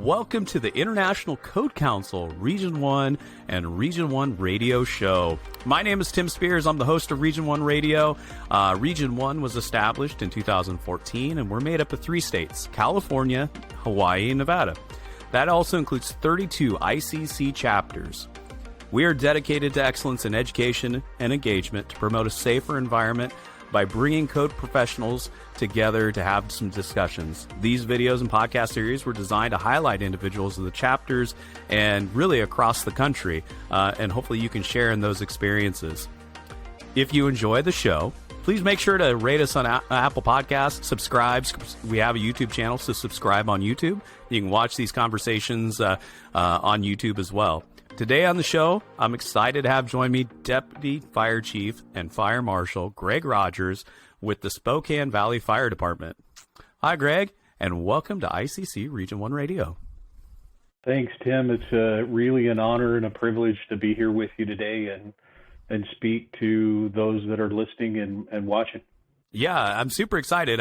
Welcome to the International Code Council Region 1 and Region 1 Radio Show. My name is Tim Spears. I'm the host of Region 1 Radio. Region 1 was established in 2014, and we're made up of 3 states, California, Hawaii, and Nevada. That also includes 32 ICC chapters. We are dedicated to excellence in education and engagement to promote a safer environment by bringing code professionals together to have some discussions. These videos and podcast series were designed to highlight individuals of the chapters and really across the country, and hopefully you can share in those experiences. If you enjoy the show, please make sure to rate us on Apple Podcasts, subscribe. We have a YouTube channel, so subscribe on YouTube. You can watch these conversations on YouTube as well. Today on the show, I'm excited to have join me Deputy Fire Chief and Fire Marshal Greg Rogers with the Spokane Valley Fire Department. Hi, Greg, and welcome to ICC Region 1 Radio. Thanks, Tim. It's really an honor and a privilege to be here with you today and speak to those that are listening and watching. Yeah, I'm super excited.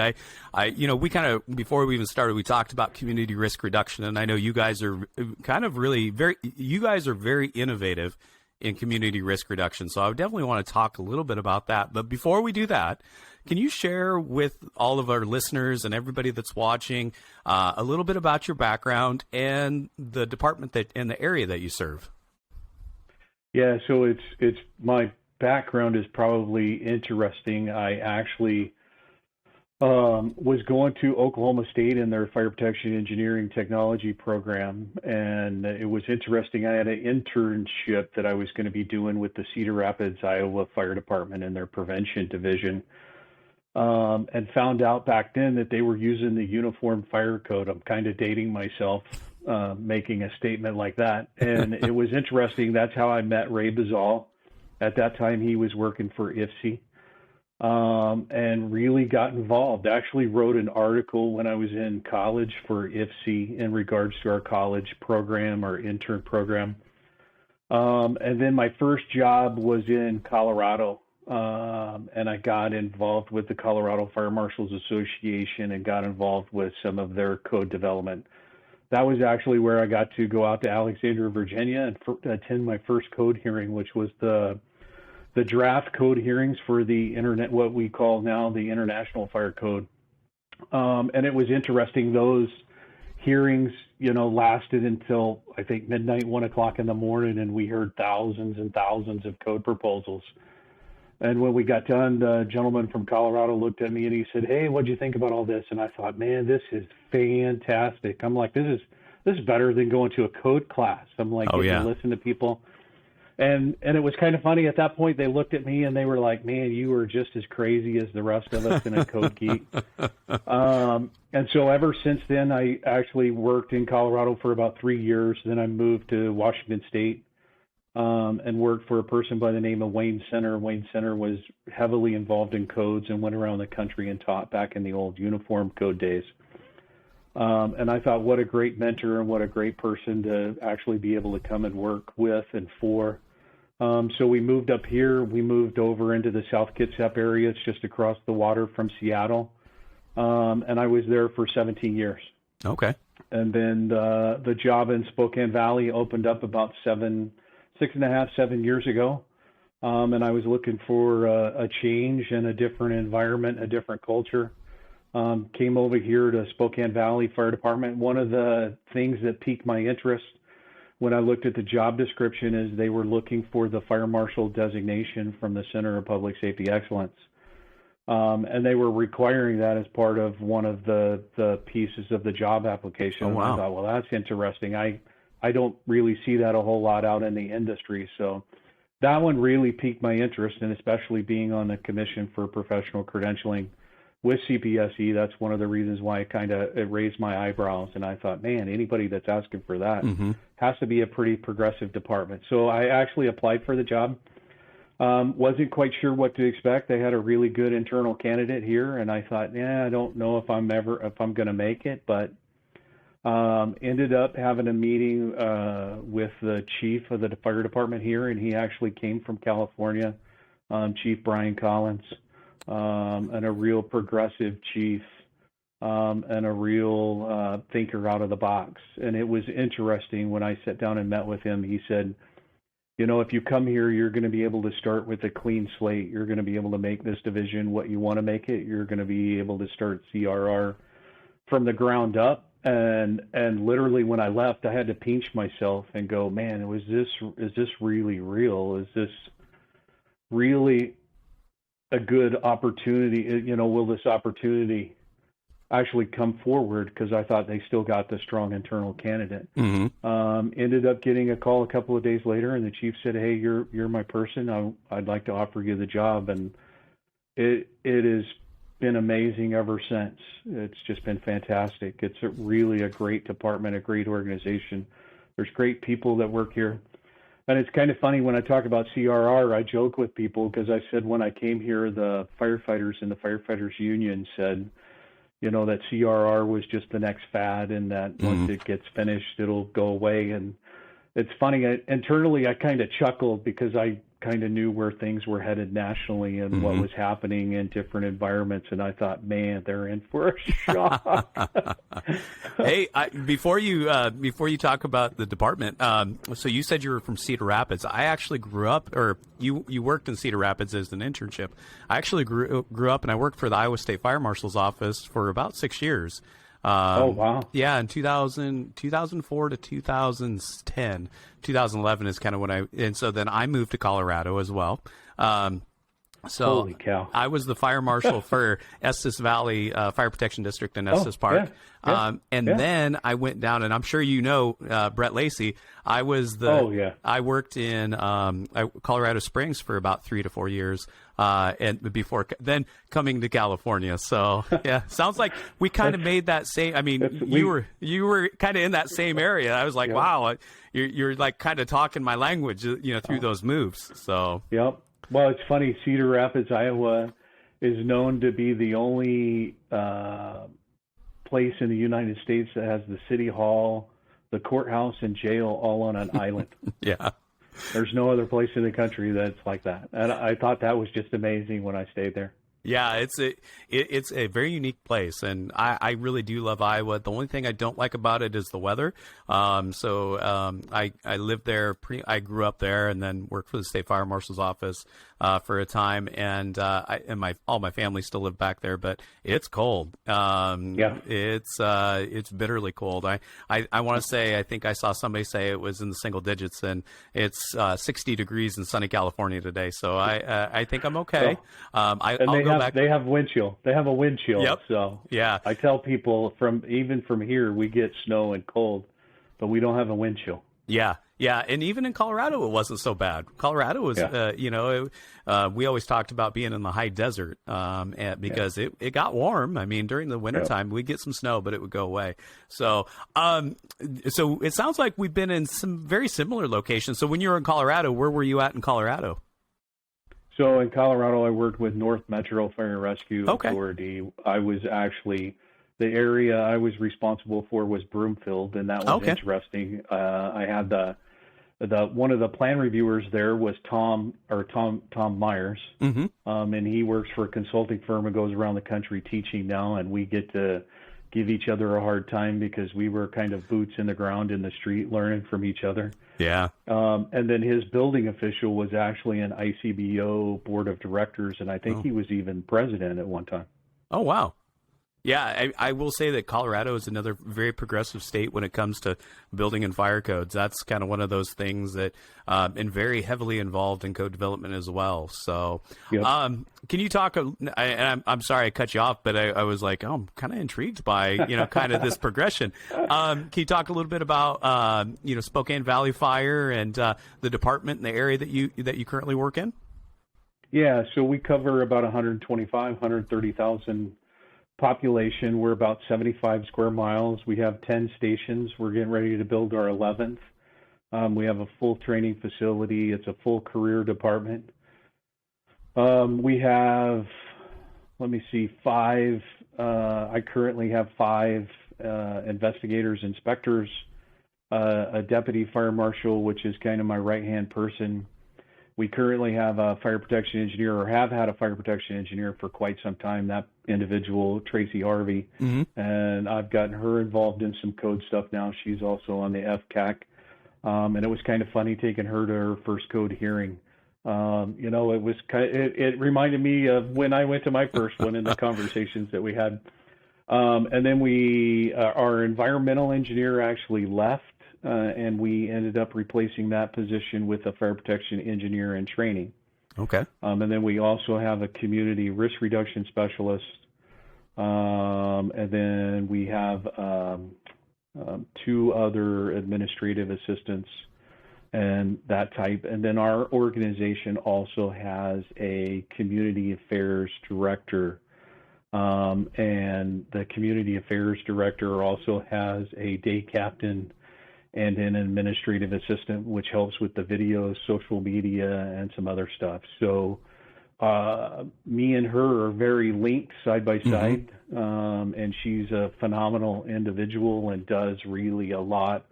We kind of, before we even started, we talked about community risk reduction, and I know you guys are kind of really very innovative in community risk reduction. So I definitely want to talk a little bit about that. But before we do that, can you share with all of our listeners and everybody that's watching a little bit about your background and the department and the area that you serve? Yeah, so it's my background is probably interesting. I actually was going to Oklahoma State in their fire protection engineering technology program, and it was interesting. I had an internship that I was going to be doing with the Cedar Rapids, Iowa Fire Department in their prevention division, and found out back then that they were using the Uniform Fire Code. I'm kind of dating myself making a statement like that, and it was interesting. That's how I met Ray Bazal. At that time, he was working for ICC, and really got involved. Actually wrote an article when I was in college for ICC in regards to our college program, our intern program. And then my first job was in Colorado, and I got involved with the Colorado Fire Marshals Association and got involved with some of their code development. That was actually where I got to go out to Alexandria, Virginia, and attend my first code hearing, which was the draft code hearings for the internet, what we call now the International Fire Code. And it was interesting. Those hearings, lasted until I think midnight, 1 o'clock in the morning, and we heard thousands and thousands of code proposals. And when we got done, the gentleman from Colorado looked at me and he said, "Hey, what'd you think about all this?" And I thought, man, this is fantastic. I'm like, this is better than going to a code class. I'm like, listen to people. And it was kind of funny. At that point, they looked at me and they were like, "Man, you are just as crazy as the rest of us in a code geek." And so ever since then, I actually worked in Colorado for about 3 years. Then I moved to Washington State and worked for a person by the name of Wayne Center. Wayne Center was heavily involved in codes and went around the country and taught back in the old uniform code days. And I thought, what a great mentor and what a great person to actually be able to come and work with and for. So we moved up here. We moved over into the South Kitsap area. It's just across the water from Seattle. And I was there for 17 years. Okay. And then the job in Spokane Valley opened up about 7 years ago. And I was looking for a change and a different environment, a different culture. Came over here to Spokane Valley Fire Department. One of the things that piqued my interest when I looked at the job description is they were looking for the fire marshal designation from the Center of Public Safety Excellence. And they were requiring that as part of one of the pieces of the job application. Oh, wow. And I thought, well, that's interesting. I don't really see that a whole lot out in the industry. So that one really piqued my interest, and especially being on the Commission for Professional Credentialing with CPSE, that's one of the reasons why it raised my eyebrows. And I thought, man, anybody that's asking for that has to be a pretty progressive department. So I actually applied for the job. Wasn't quite sure what to expect. They had a really good internal candidate here, and I thought, I don't know if I'm going to make it, but ended up having a meeting with the chief of the fire department here, and he actually came from California, Chief Brian Collins, and a real progressive chief and a real thinker out of the box. And it was interesting when I sat down and met with him. He said, if you come here, you're going to be able to start with a clean slate. You're going to be able to make this division what you want to make it. You're going to be able to start CRR from the ground up. And literally when I left, I had to pinch myself and go, man, is this really real? Is this really a good opportunity? Will this opportunity actually come forward? Because I thought they still got the strong internal candidate. Mm-hmm. Ended up getting a call a couple of days later, and the chief said, "Hey, you're my person. I'd like to offer you the job." And it has been amazing ever since. It's just been fantastic. It's really a great department, a great organization. There's great people that work here. And it's kind of funny when I talk about CRR, I joke with people because I said when I came here, the firefighters and the firefighters union said, that CRR was just the next fad, and that once it gets finished, it'll go away. And it's funny, internally, I kind of chuckled because I kind of knew where things were headed nationally and what was happening in different environments. And I thought, man, they're in for a shock. Hey, before you talk about the department, so you said you were from Cedar Rapids. I actually grew up, or you worked in Cedar Rapids as an internship. I actually grew up and I worked for the Iowa State Fire Marshal's office for about 6 years. Oh, wow. Yeah, in 2004 to 2010. 2011 is kind of when so then I moved to Colorado as well. So holy cow. I was the fire marshal for Estes Valley Fire Protection District in Estes Park. Then I went down, and I'm sure Brett Lacey. I was I worked in Colorado Springs for about 3 to 4 years, and before then coming to California. So yeah, sounds like we kind of made that same. I mean, you were kind of in that same area. I was like, wow, you're like kind of talking my language, through those moves. So yep. Well, it's funny. Cedar Rapids, Iowa, is known to be the only place in the United States that has the city hall, the courthouse, and jail all on an island. Yeah. There's no other place in the country that's like that. And I thought that was just amazing when I stayed there. Yeah, it's a very unique place, and I really do love Iowa. The only thing I don't like about it is the weather. I lived there. I grew up there, and then worked for the state fire marshal's office for a time, and all my family still live back there, but it's cold. It's bitterly cold. I want to say, I think I saw somebody say it was in the single digits, and it's 60 degrees in sunny California today. So I think I'm okay. They have wind chill. They have a wind chill. Yep. So yeah, I tell people even from here, we get snow and cold, but we don't have a wind chill. Yeah. Yeah, and even in Colorado, it wasn't so bad. Colorado was, we always talked about being in the high desert because it got warm. I mean, during the wintertime, we'd get some snow, but it would go away. So so it sounds like we've been in some very similar locations. So when you were in Colorado, where were you at in Colorado? So in Colorado, I worked with North Metro Fire and Rescue Authority. I was actually, the area I was responsible for was Broomfield, and that was interesting. I had one of the plan reviewers there was Tom Myers, and he works for a consulting firm and goes around the country teaching now, and we get to give each other a hard time because we were kind of boots in the ground in the street learning from each other. Yeah. And then his building official was actually an ICBO board of directors, and I think he was even president at one time. Oh, wow. Yeah, I will say that Colorado is another very progressive state when it comes to building and fire codes. That's kind of one of those things that, and very heavily involved in code development as well. So, can you talk? And I'm sorry I cut you off, but I was like, I'm kind of intrigued by kind of this progression. Can you talk a little bit about Spokane Valley Fire and the department and the area that you currently work in? Yeah, so we cover about 130,000 population. We're about 75 square miles. We have 10 stations. We're getting ready to build our 11th. We have a full training facility. It's a full career department. We have, five. I currently have 5 investigators, inspectors, a deputy fire marshal, which is kind of my right-hand person, We currently have a fire protection engineer, or have had a fire protection engineer for quite some time. That individual, Tracy Harvey, and I've gotten her involved in some code stuff now. She's also on the FCAC, and it was kind of funny taking her to her first code hearing. It was it reminded me of when I went to my first one, and the conversations that we had. And then our environmental engineer actually left. And we ended up replacing that position with a fire protection engineer in training. Okay. And then we also have a community risk reduction specialist. And then we have 2 other administrative assistants and that type. And then our organization also has a community affairs director. And the community affairs director also has a day captain and an administrative assistant, which helps with the videos, social media, and some other stuff. So me and her are very linked side by side, and she's a phenomenal individual and does really a lot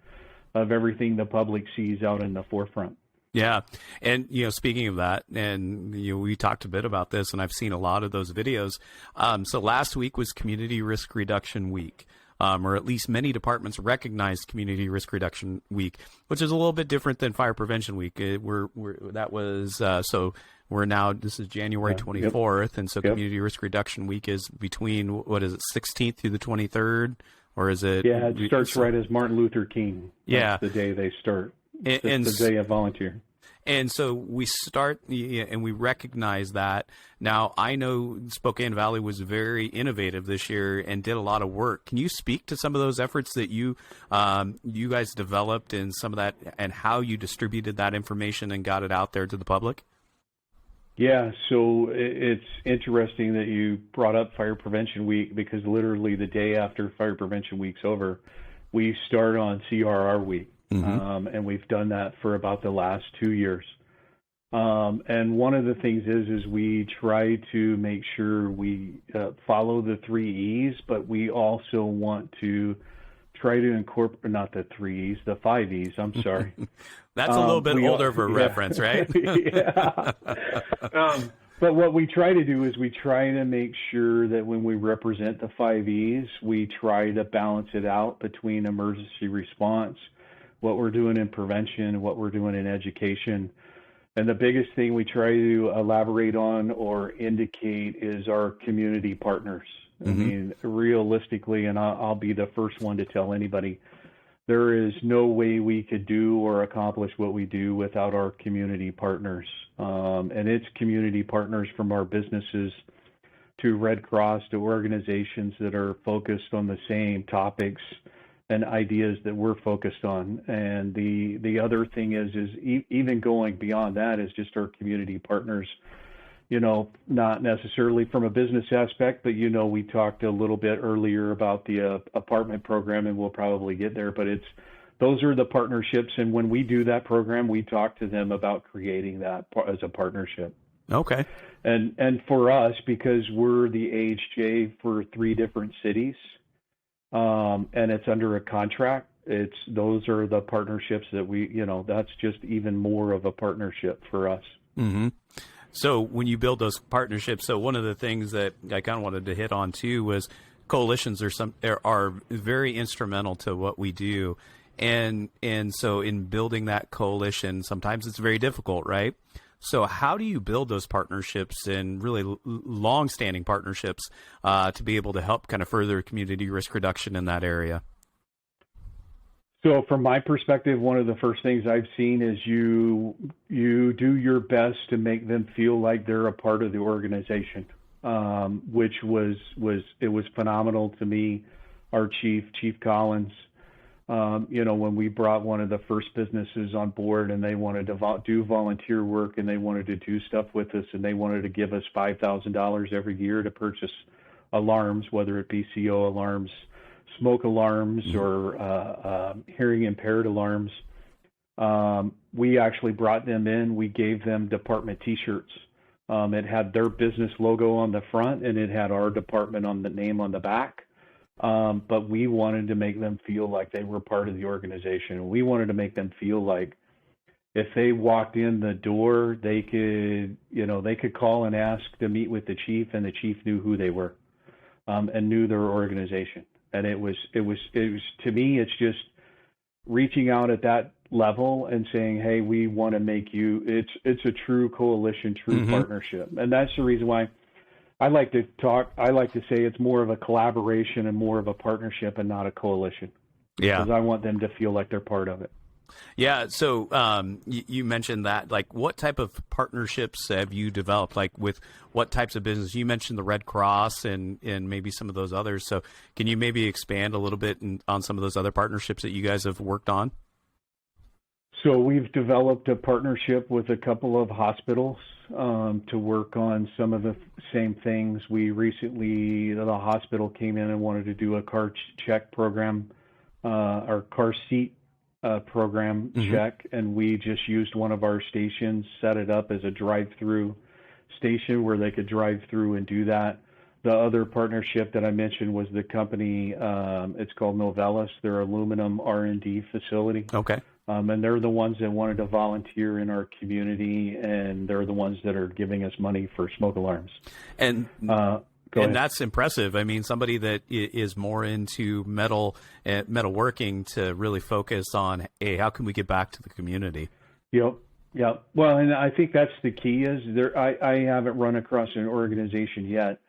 of everything the public sees out in the forefront. Yeah. And, speaking of that, and, we talked a bit about this, and I've seen a lot of those videos. So last week was Community Risk Reduction Week. Or at least many departments recognized Community Risk Reduction Week, which is a little bit different than Fire Prevention Week. We're now, this is January 24th, and so Community Risk Reduction Week is between, what is it, 16th through the 23rd, or is it? Yeah, it starts right as Martin Luther King. That's the day they start. It's the day of volunteer. And so we start, and we recognize that. Now, I know Spokane Valley was very innovative this year and did a lot of work. Can you speak to some of those efforts that you guys developed, and some of that, and how you distributed that information and got it out there to the public? Yeah, so it's interesting that you brought up Fire Prevention Week, because literally the day after Fire Prevention Week's over, we start on CRR Week. And we've done that for about the last 2 years. And one of the things is we try to make sure we follow the 3 E's, but we also want to try to incorporate, not the 3 E's, the 5 E's, I'm sorry. That's a little bit older of a reference, right? Yeah. But what we try to do is we try to make sure that when we represent the 5 E's, we try to balance it out between emergency response, what we're doing in prevention, what we're doing in education. And the biggest thing we try to elaborate on or indicate is our community partners. I mean, realistically, and I'll be the first one to tell anybody, there is no way we could do or accomplish what we do without our community partners. And it's community partners from our businesses to Red Cross to organizations that are focused on the same topics and ideas that we're focused on. And the other thing is even going beyond that is just our community partners, not necessarily from a business aspect, but, we talked a little bit earlier about the apartment program, and we'll probably get there, but those are the partnerships. And when we do that program, we talk to them about creating that as a partnership. Okay. And for us, because we're the AHJ for 3 different cities, and it's under a contract, those are the partnerships that that's just even more of a partnership for us. So when you build those partnerships, so one of the things that I kind of wanted to hit on too was coalitions are very instrumental to what we do. And so in building that coalition, sometimes it's very difficult, right? So how do you build those partnerships, and really long-standing partnerships, to be able to help kind of further community risk reduction in that area? So from my perspective, one of the first things I've seen is you do your best to make them feel like they're a part of the organization, which was phenomenal to me. Our Chief Collins, when we brought one of the first businesses on board, and they wanted to do volunteer work, and they wanted to do stuff with us, and they wanted to give us $5,000 every year to purchase alarms, whether it be CO alarms, smoke alarms, or hearing impaired alarms. We actually brought them in. We gave them department T-shirts. It had their business logo on the front, and it had our department on the name on the back. But we wanted to make them feel like they were part of the organization. We wanted to make them feel like, if they walked in the door, they could call and ask to meet with the chief, and the chief knew who they were, and knew their organization. And it was to me, it's just reaching out at that level and saying, hey, we want to make you, it's a true coalition, true partnership. And that's the reason why I like to say it's more of a collaboration and more of a partnership and not a coalition. Yeah. Because I want them to feel like they're part of it. Yeah. So you mentioned that, like, what type of partnerships have you developed? Like, with what types of business? You mentioned the Red Cross and maybe some of those others. So can you maybe expand a little bit on some of those other partnerships that you guys have worked on? So we've developed a partnership with a couple of hospitals to work on some of the same things. The hospital came in and wanted to do a car check program, or car seat program check, and we just used one of our stations, set it up as a drive-through station where they could drive through and do that. The other partnership that I mentioned was the company, it's called Novelis. They're aluminum R&D facility. Okay. And they're the ones that wanted to volunteer in our community, and they're the ones that are giving us money for smoke alarms. And that's impressive. I mean, somebody that is more into metalworking to really focus on, hey, how can we get back to the community? Yep. Well, and I think that's the key is I haven't run across an organization yet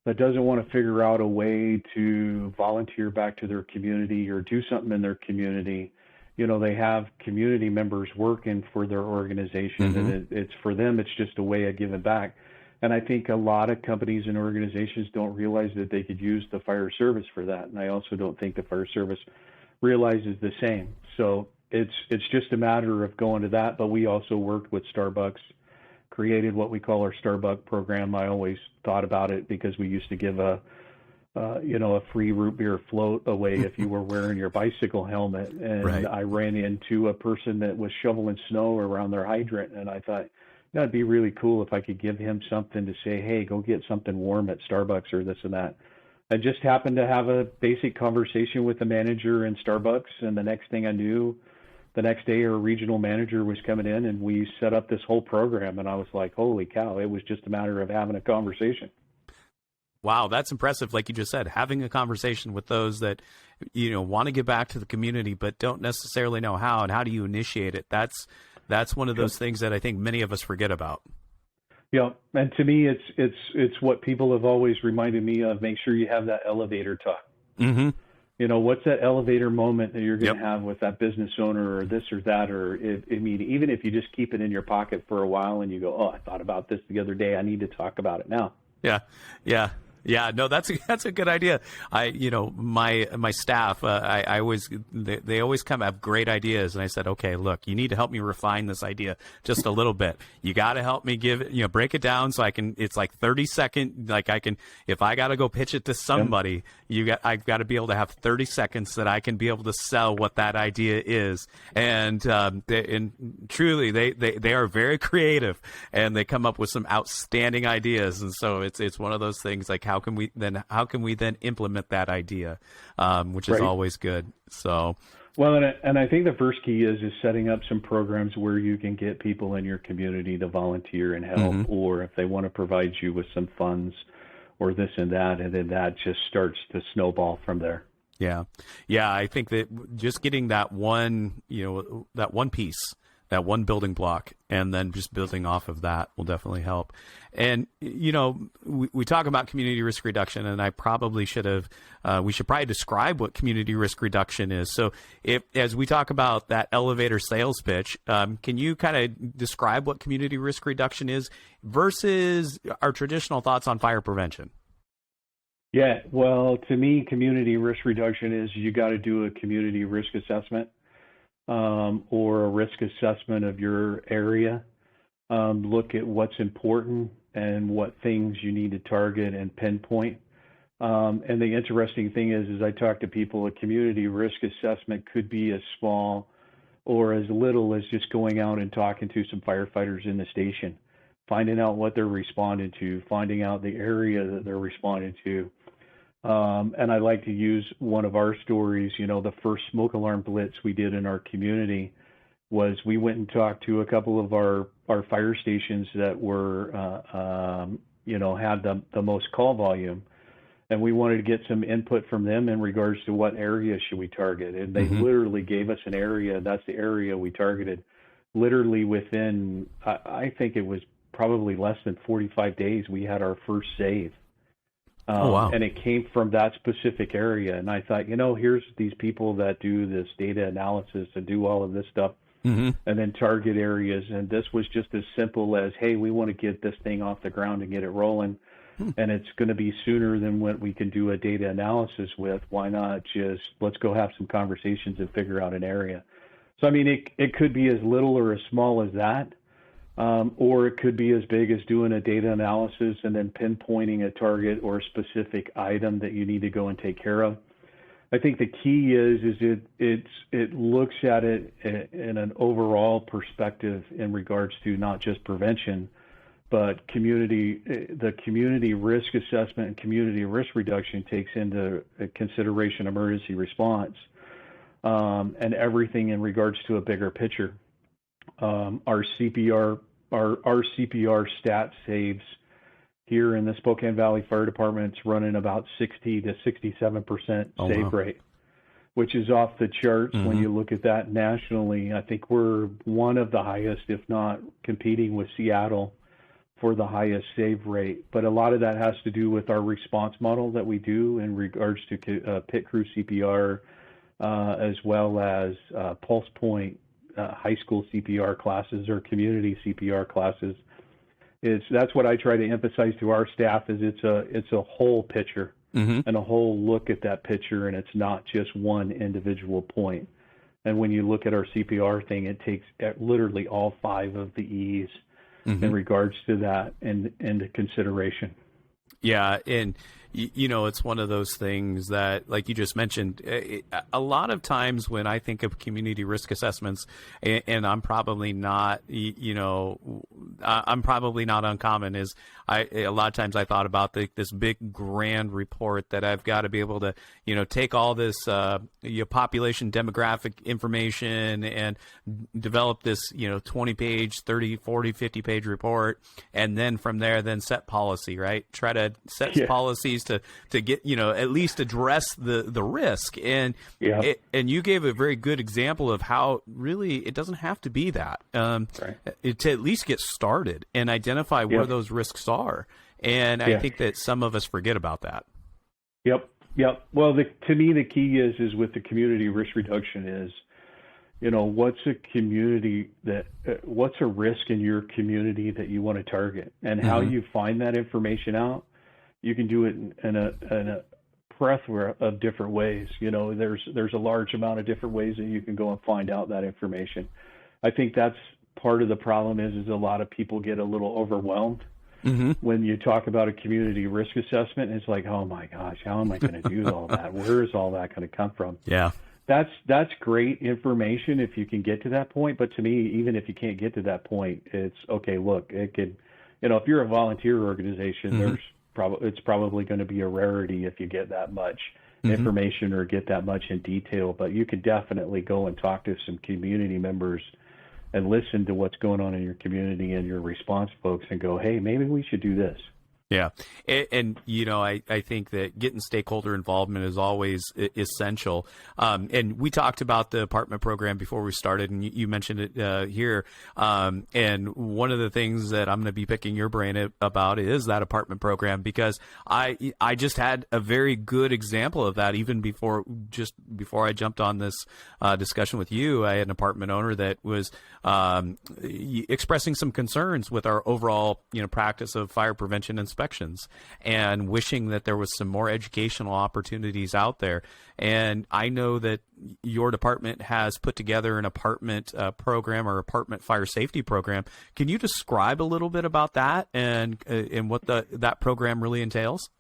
that doesn't want to figure out a way to volunteer back to their community or do something in their community. They have community members working for their organization, and it's for them, it's just a way of giving back. And I think a lot of companies and organizations don't realize that they could use the fire service for that. And I also don't think the fire service realizes the same. So it's just a matter of going to that. But we also worked with Starbucks, created what we call our Starbucks program. I always thought about it because we used to give a free root beer float away if you were wearing your bicycle helmet. And right. I ran into a person that was shoveling snow around their hydrant, and I thought, that'd be really cool if I could give him something to say, hey, go get something warm at Starbucks or this and that. I just happened to have a basic conversation with the manager in Starbucks, and the next thing I knew, the next day our regional manager was coming in, and we set up this whole program, and I was like, holy cow, it was just a matter of having a conversation. Wow, that's impressive. Like you just said, having a conversation with those that, want to give back to the community, but don't necessarily know how, and how do you initiate it? That's one of those things that I think many of us forget about. Yeah, and to me, it's what people have always reminded me of. Make sure you have that elevator talk. Mm-hmm. What's that elevator moment that you're going to have with that business owner or this or that, or even if you just keep it in your pocket for a while and you go, oh, I thought about this the other day. I need to talk about it now. Yeah, no, that's a good idea. My staff, they always come have great ideas, and I said, okay, look, you need to help me refine this idea just a little bit. You got to help me break it down so I can. It's like 30-second, like I can. If I got to go pitch it to somebody, I've got to be able to have 30 seconds that I can be able to sell what that idea is. And truly, they are very creative, and they come up with some outstanding ideas. And so it's one of those things like, how can we then implement that idea, which is always good. So, well, and I think the first key is setting up some programs where you can get people in your community to volunteer and help, or if they want to provide you with some funds or this and that, and then that just starts to snowball from there. Yeah. I think that just getting that one piece, that one building block, and then just building off of that will definitely help. And, we talk about community risk reduction, and I probably we should probably describe what community risk reduction is. So as we talk about that elevator sales pitch, can you kind of describe what community risk reduction is versus our traditional thoughts on fire prevention? Yeah, well, to me, community risk reduction is you got to do a community risk assessment. Or a risk assessment of your area, look at what's important and what things you need to target and pinpoint. And the interesting thing is I talk to people, a community risk assessment could be as small or as little as just going out and talking to some firefighters in the station, finding out what they're responding to, finding out the area that they're responding to. And I like to use one of our stories, the first smoke alarm blitz we did in our community. was we went and talked to a couple of our fire stations that were, had the most call volume. And we wanted to get some input from them in regards to what area should we target. And they literally gave us an area. That's the area we targeted. Literally within, I think it was probably less than 45 days, we had our first save. Wow. And it came from that specific area. And I thought, here's these people that do this data analysis and do all of this stuff and then target areas. And this was just as simple as, hey, we want to get this thing off the ground and get it rolling. And it's going to be sooner than what we can do a data analysis with. Why not just let's go have some conversations and figure out an area? So, I mean, it could be as little or as small as that, or it could be as big as doing a data analysis and then pinpointing a target or a specific item that you need to go and take care of. I think the key is it looks at it in an overall perspective in regards to not just prevention, but the community risk assessment and community risk reduction takes into consideration emergency response and everything in regards to a bigger picture. Our CPR stat saves here in the Spokane Valley Fire Department is running about 60 to 67% save rate, which is off the charts when you look at that nationally. I think we're one of the highest, if not competing with Seattle, for the highest save rate. But a lot of that has to do with our response model that we do in regards to pit crew CPR, as well as pulse point high school CPR classes or community CPR classes. That's what I try to emphasize to our staff is it's a whole picture and a whole look at that picture, and it's not just one individual point. And when you look at our CPR thing, it takes literally all 5 of the E's in regards to that into consideration. Yeah, and it's one of those things that, like you just mentioned, a lot of times when I think of community risk assessments, and I'm probably not, I'm probably not uncommon, is a lot of times I thought about this big grand report that I've got to be able to, take all this population demographic information and develop this, 20-page, 30, 40, 50-page report, and then from there, then set policy, right? Try to set policies to get, at least address the risk. And and you gave a very good example of how really it doesn't have to be that to at least get started and identify where those risks are. And I think that some of us forget about that. Yep. Well, to me, the key is with the community risk reduction is, what's a risk in your community that you want to target, and how you find that information out. You can do it in a plethora of different ways. There's a large amount of different ways that you can go and find out that information. I think that's part of the problem is a lot of people get a little overwhelmed when you talk about a community risk assessment. It's like, oh my gosh, how am I going to do all that? Where is all that going to come from? Yeah. That's great information if you can get to that point. But to me, even if you can't get to that point, it's okay. Look, it could, if you're a volunteer organization, it's probably going to be a rarity if you get that much information or get that much in detail. But you could definitely go and talk to some community members and listen to what's going on in your community and your response folks and go, hey, maybe we should do this. Yeah. And I think that getting stakeholder involvement is always essential. And we talked about the apartment program before we started, and you mentioned it here. And one of the things that I'm going to be picking your brain about is that apartment program, because I just had a very good example of that even before I jumped on this discussion with you. I had an apartment owner that was expressing some concerns with our overall practice of fire prevention inspections, and wishing that there was some more educational opportunities out there. And I know that your department has put together an apartment program or apartment fire safety program. Can you describe a little bit about that and what that program really entails?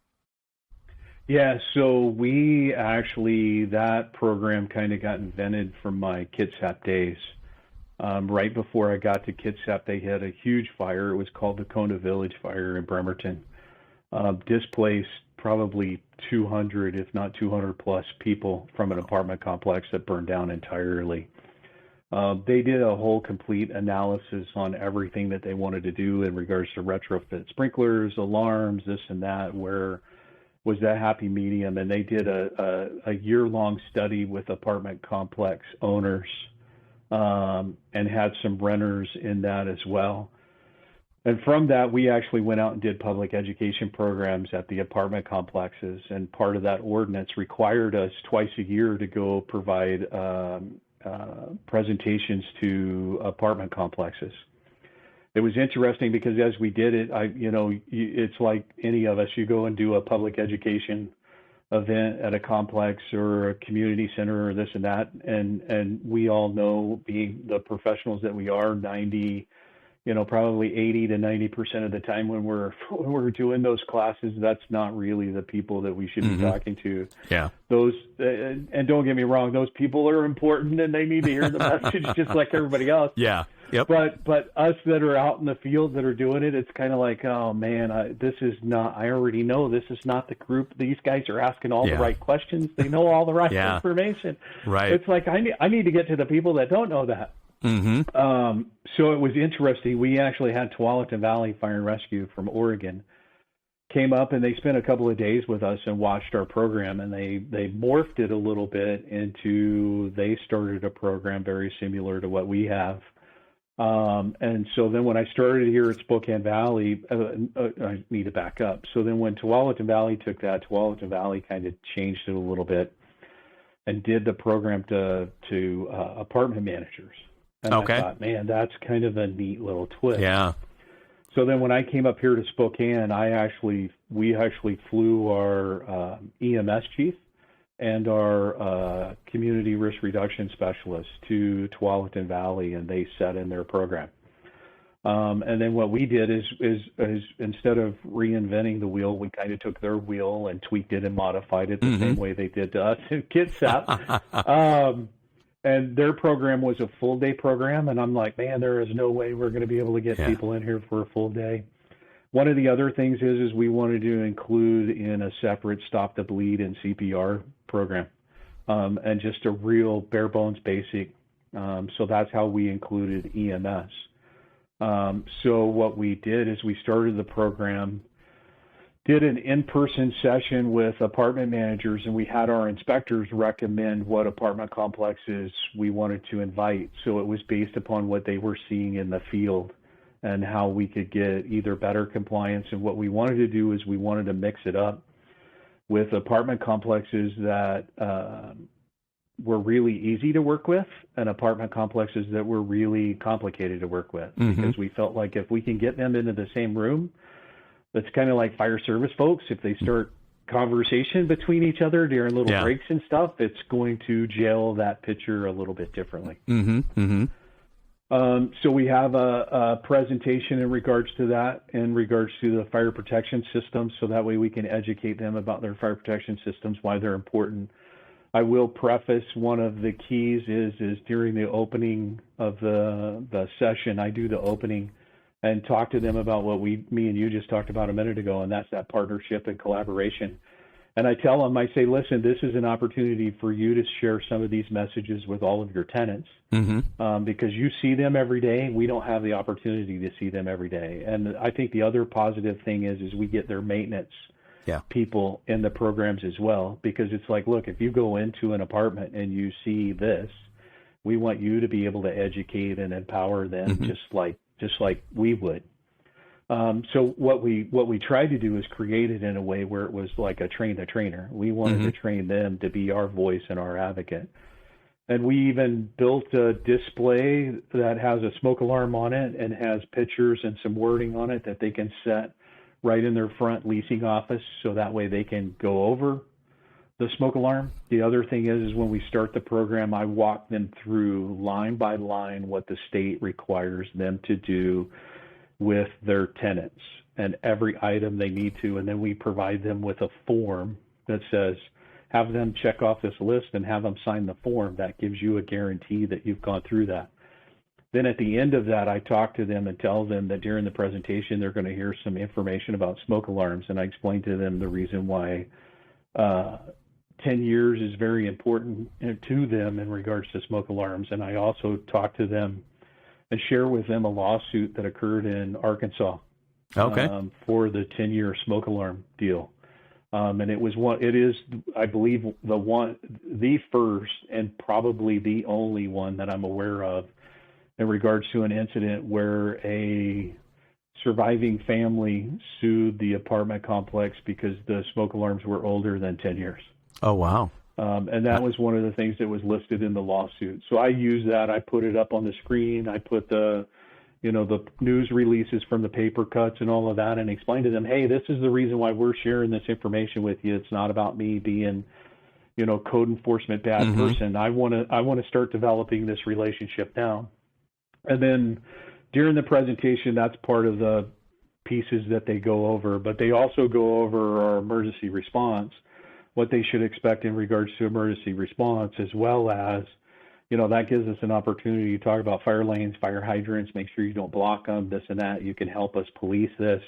Yeah, so that program kind of got invented from my Kitsap days. Right before I got to Kitsap, they had a huge fire. It was called the Kona Village Fire in Bremerton. Displaced probably 200, if not 200 plus people from an apartment complex that burned down entirely. They did a whole complete analysis on everything that they wanted to do in regards to retrofit sprinklers, alarms, this and that, where was that happy medium. And they did a year-long study with apartment complex owners and had some renters in that as well. And from that, we actually went out and did public education programs at the apartment complexes. And part of that ordinance required us twice a year to go provide presentations to apartment complexes. It was interesting because as we did it, it's like any of us, you go and do a public education event at a complex or a community center or this and that. And we all know, being the professionals that we are, probably 80 to 90% of the time when we're doing those classes, that's not really the people that we should be talking to. Yeah. Those, and don't get me wrong, those people are important and they need to hear the message just like everybody else. Yeah. Yep. But us that are out in the field that are doing it, it's kind of like, oh man, I already know this is not the group. These guys are asking all the right questions. They know all the right information. Right. It's like, I need to get to the people that don't know that. So it was interesting. We actually had Tualatin Valley Fire and Rescue from Oregon came up, and they spent a couple of days with us and watched our program, and they morphed it a little bit into, they started a program very similar to what we have. And so then when I started here at Spokane Valley, I need to back up. So then when Tualatin Valley took that, Tualatin Valley kind of changed it a little bit and did the program to apartment managers. And I thought, man, that's kind of a neat little twist. Yeah. So then when I came up here to Spokane, we actually flew our EMS chief and our community risk reduction specialist to Tualatin Valley, and they set in their program. And then what we did is instead of reinventing the wheel, we kind of took their wheel and tweaked it and modified it the same way they did to us in KidSAP. And their program was a full day program. And I'm like, man, there is no way we're going to be able to get people in here for a full day. One of the other things is we wanted to include in a separate Stop the Bleed and CPR program, and just a real bare bones basic. So that's how we included EMS. So what we did is we started the program, did an in-person session with apartment managers, and we had our inspectors recommend what apartment complexes we wanted to invite. So it was based upon what they were seeing in the field and how we could get either better compliance. And what we wanted to do is we wanted to mix it up with apartment complexes that were really easy to work with and apartment complexes that were really complicated to work with, because we felt like if we can get them into the same room, that's kind of like fire service folks. If they start conversation between each other during little breaks and stuff, it's going to gel that picture a little bit differently. So we have a presentation in regards to that, in regards to the fire protection systems, so that way we can educate them about their fire protection systems, why they're important. I will preface, one of the keys is during the opening of the session, I do the opening and talk to them about what me and you just talked about a minute ago, and that's that partnership and collaboration. And I tell them, I say, listen, this is an opportunity for you to share some of these messages with all of your tenants, because you see them every day. We don't have the opportunity to see them every day. And I think the other positive thing is we get their maintenance people in the programs as well, because it's like, look, if you go into an apartment and you see this, we want you to be able to educate and empower them just like we would. So what we tried to do is create it in a way where it was like a train the trainer. We wanted to train them to be our voice and our advocate. And we even built a display that has a smoke alarm on it and has pictures and some wording on it that they can set right in their front leasing office, so that way they can go over the smoke alarm. The other thing is when we start the program, I walk them through line by line what the state requires them to do with their tenants and every item they need to. And then we provide them with a form that says, have them check off this list and have them sign the form. That gives you a guarantee that you've gone through that. Then at the end of that, I talk to them and tell them that during the presentation, they're going to hear some information about smoke alarms. And I explain to them the reason why 10 years is very important to them in regards to smoke alarms. And I also talk to them and share with them a lawsuit that occurred in Arkansas for the 10-year smoke alarm deal. And it is, I believe, the first and probably the only one that I'm aware of in regards to an incident where a surviving family sued the apartment complex because the smoke alarms were older than 10 years. Oh, wow. And that was one of the things that was listed in the lawsuit. So I use that. I put it up on the screen. I put the news releases from the paper cuts and all of that, and explain to them, hey, this is the reason why we're sharing this information with you. It's not about me being, code enforcement bad person. I want to start developing this relationship now. And then during the presentation, that's part of the pieces that they go over, but they also go over our emergency response, what they should expect in regards to emergency response, as well as, that gives us an opportunity to talk about fire lanes, fire hydrants, make sure you don't block them, this and that. You can help us police this.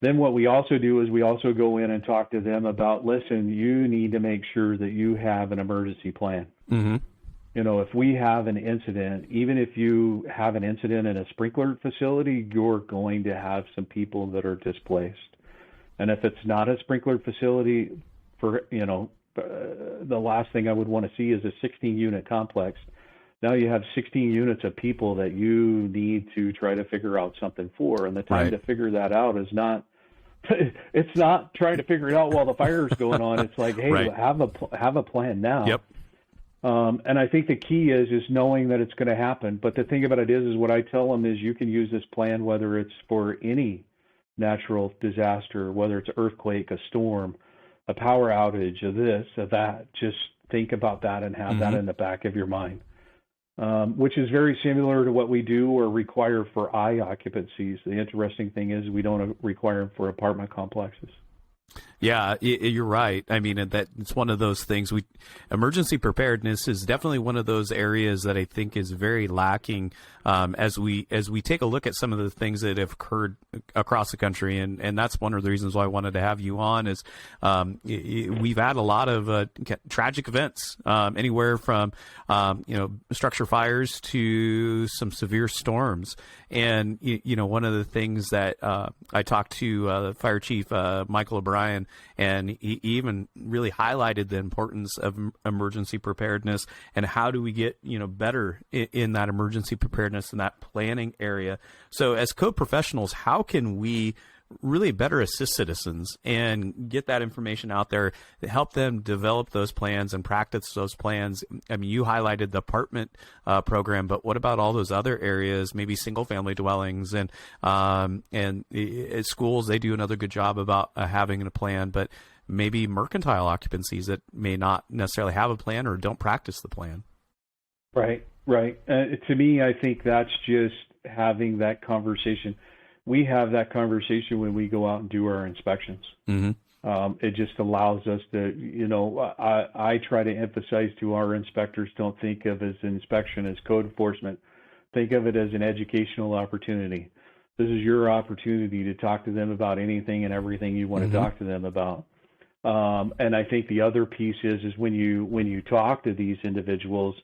Then what we also do is we also go in and talk to them about, listen, you need to make sure that you have an emergency plan. If we have an incident, even if you have an incident in a sprinkler facility, you're going to have some people that are displaced. And if it's not a sprinkler facility, the last thing I would want to see is a 16-unit complex. Now you have 16 units of people that you need to try to figure out something for. And the time to figure that out is not, it's not trying to figure it out while the fire is going on. It's like, hey, have a plan now. Yep. And I think the key is knowing that it's going to happen. But the thing about it is what I tell them is you can use this plan, whether it's for any natural disaster, whether it's earthquake, a storm, a power outage, of this, of that. Just think about that and have that in the back of your mind, which is very similar to what we do or require for I occupancies. The interesting thing is we don't require them for apartment complexes. Yeah, you're right. I mean, that it's one of those things. Emergency preparedness is definitely one of those areas that I think is very lacking as we take a look at some of the things that have occurred across the country, and that's one of the reasons why I wanted to have you on. Is we've had a lot of tragic events, anywhere from structure fires to some severe storms. And one of the things that I talked to Fire Chief Michael O'Brien, and he even really highlighted the importance of emergency preparedness and how do we get better in that emergency preparedness and that planning area. So as code professionals, how can we really better assist citizens and get that information out there, help them develop those plans and practice those plans? I mean, you highlighted the apartment program, but what about all those other areas, maybe single family dwellings and at schools? They do another good job about having a plan, but maybe mercantile occupancies that may not necessarily have a plan or don't practice the plan. Right. To me, I think that's just having that conversation. We have that conversation when we go out and do our inspections. It just allows us to, I try to emphasize to our inspectors, don't think of as inspection as code enforcement. Think of it as an educational opportunity. This is your opportunity to talk to them about anything and everything you want to talk to them about. And I think the other piece is when you talk to these individuals,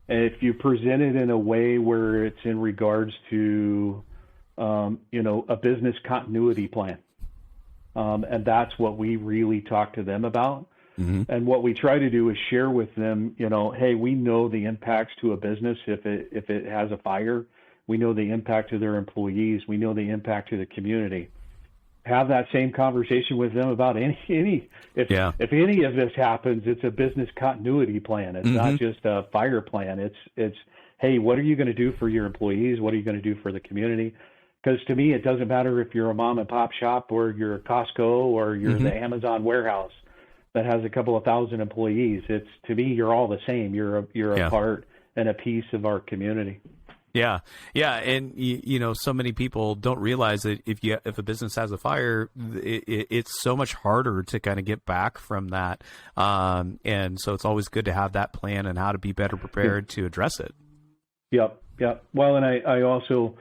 if you present it in a way where it's in regards to a business continuity plan. And that's what we really talk to them about. And what we try to do is share with them, hey, we know the impacts to a business if it has a fire. We know the impact to their employees. We know the impact to the community. Have that same conversation with them about if any of this happens, it's a business continuity plan. It's not just a fire plan. It's hey, what are you going to do for your employees? What are you going to do for the community? Because to me, it doesn't matter if you're a mom and pop shop or you're a Costco or you're the Amazon warehouse that has a couple of thousand employees. It's, to me, you're all the same. You're a part and a piece of our community. Yeah. And so many people don't realize that if a business has a fire, it's so much harder to kind of get back from that. And so it's always good to have that plan and how to be better prepared to address it. Yep. Well, and I also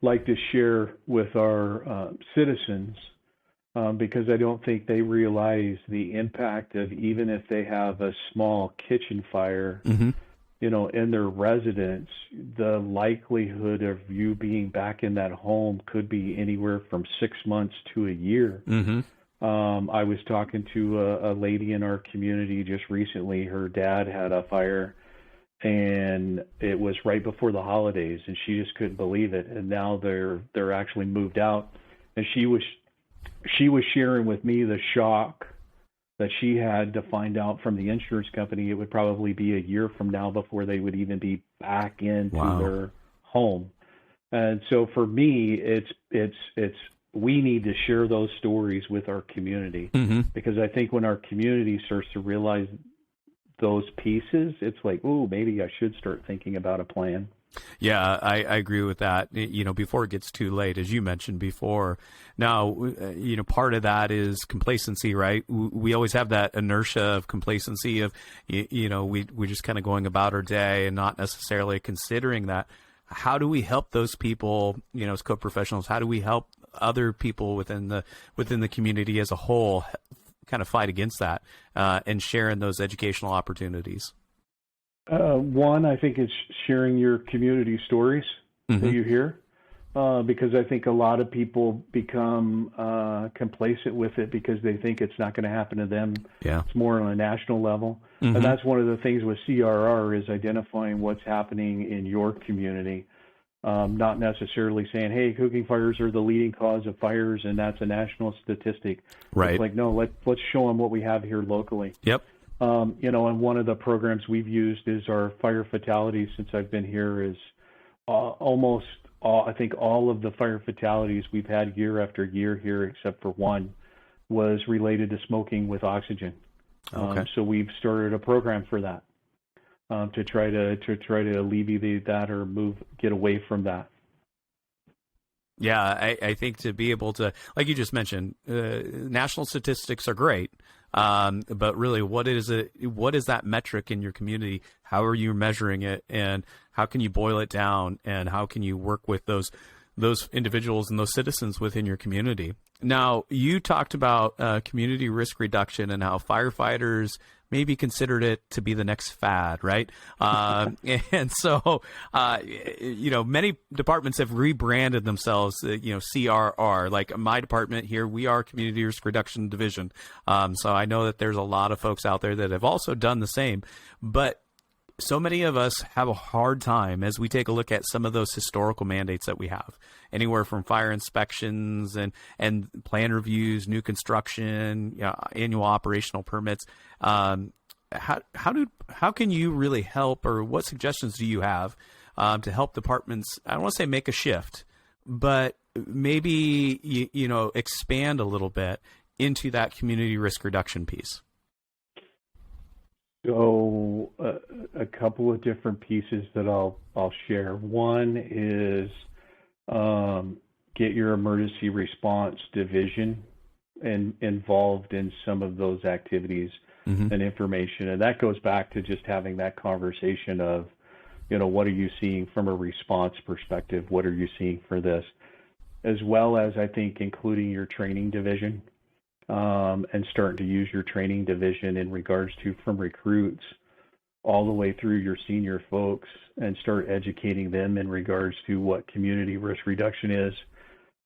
like to share with our citizens because I don't think they realize the impact of, even if they have a small kitchen fire, Mm-hmm. in their residence, the likelihood of you being back in that home could be anywhere from 6 months to a year. Mm-hmm. I was talking to a lady in our community just recently. Her dad had a fire, and it was right before the holidays, and she just couldn't believe it. And now they're actually moved out, and she was sharing with me the shock that she had to find out from the insurance company it would probably be a year from now before they would even be back into Wow. their home. And so for me, it's we need to share those stories with our community, Mm-hmm. because I think when our community starts to realize those pieces, it's like, oh, maybe I should start thinking about a plan. Yeah, I agree with that. Before it gets too late, as you mentioned before. Now, part of that is complacency, right? We always have that inertia of complacency of, we're just kind of going about our day and not necessarily considering that. How do we help those people, as co-professionals? How do we help other people within the community as a whole kind of fight against that and share in those educational opportunities? One, I think it's sharing your community stories Mm-hmm. that you hear, because I think a lot of people become complacent with it because they think it's not going to happen to them. Yeah. It's more on a national level. Mm-hmm. And that's one of the things with CRR is identifying what's happening in your community, not necessarily saying, hey, cooking fires are the leading cause of fires, and that's a national statistic. Right. It's like, no, let's show them what we have here locally. Yep. And one of the programs we've used is our fire fatalities since I've been here is almost all, I think all of the fire fatalities we've had year after year here, except for one, was related to smoking with oxygen. Okay. So we've started a program for that, to try to alleviate that or get away from that. Yeah, I think to be able to, like you just mentioned, national statistics are great, but really, what is that metric in your community? How are you measuring it, and how can you boil it down, and how can you work with those individuals and those citizens within your community? Now, you talked about community risk reduction and how firefighters maybe considered it to be the next fad, right? And so, many departments have rebranded themselves, CRR. Like my department here, we are Community Risk Reduction Division. So I know that there's a lot of folks out there that have also done the same. But so many of us have a hard time as we take a look at some of those historical mandates that we have, anywhere from fire inspections and plan reviews, new construction, annual operational permits. How can you really help, or what suggestions do you have to help departments? I don't want to say make a shift, but maybe expand a little bit into that community risk reduction piece. So a couple of different pieces that I'll share. One is get your emergency response division involved in some of those activities. Mm-hmm. and information. And that goes back to just having that conversation of, what are you seeing from a response perspective? What are you seeing for this? As well as, I think, including your training division, and starting to use your training division in regards to from recruits all the way through your senior folks, and start educating them in regards to what community risk reduction is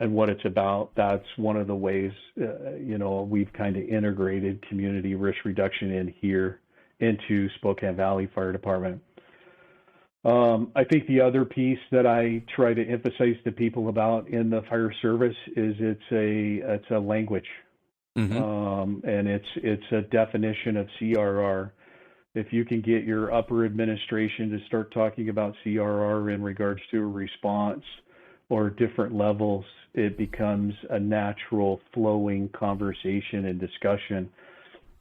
and what it's about. That's one of the ways, we've kind of integrated community risk reduction in here into Spokane Valley Fire Department. I think the other piece that I try to emphasize to people about in the fire service is it's a language. Mm-hmm. And it's a definition of CRR. If you can get your upper administration to start talking about CRR in regards to a response or different levels, it becomes a natural flowing conversation and discussion.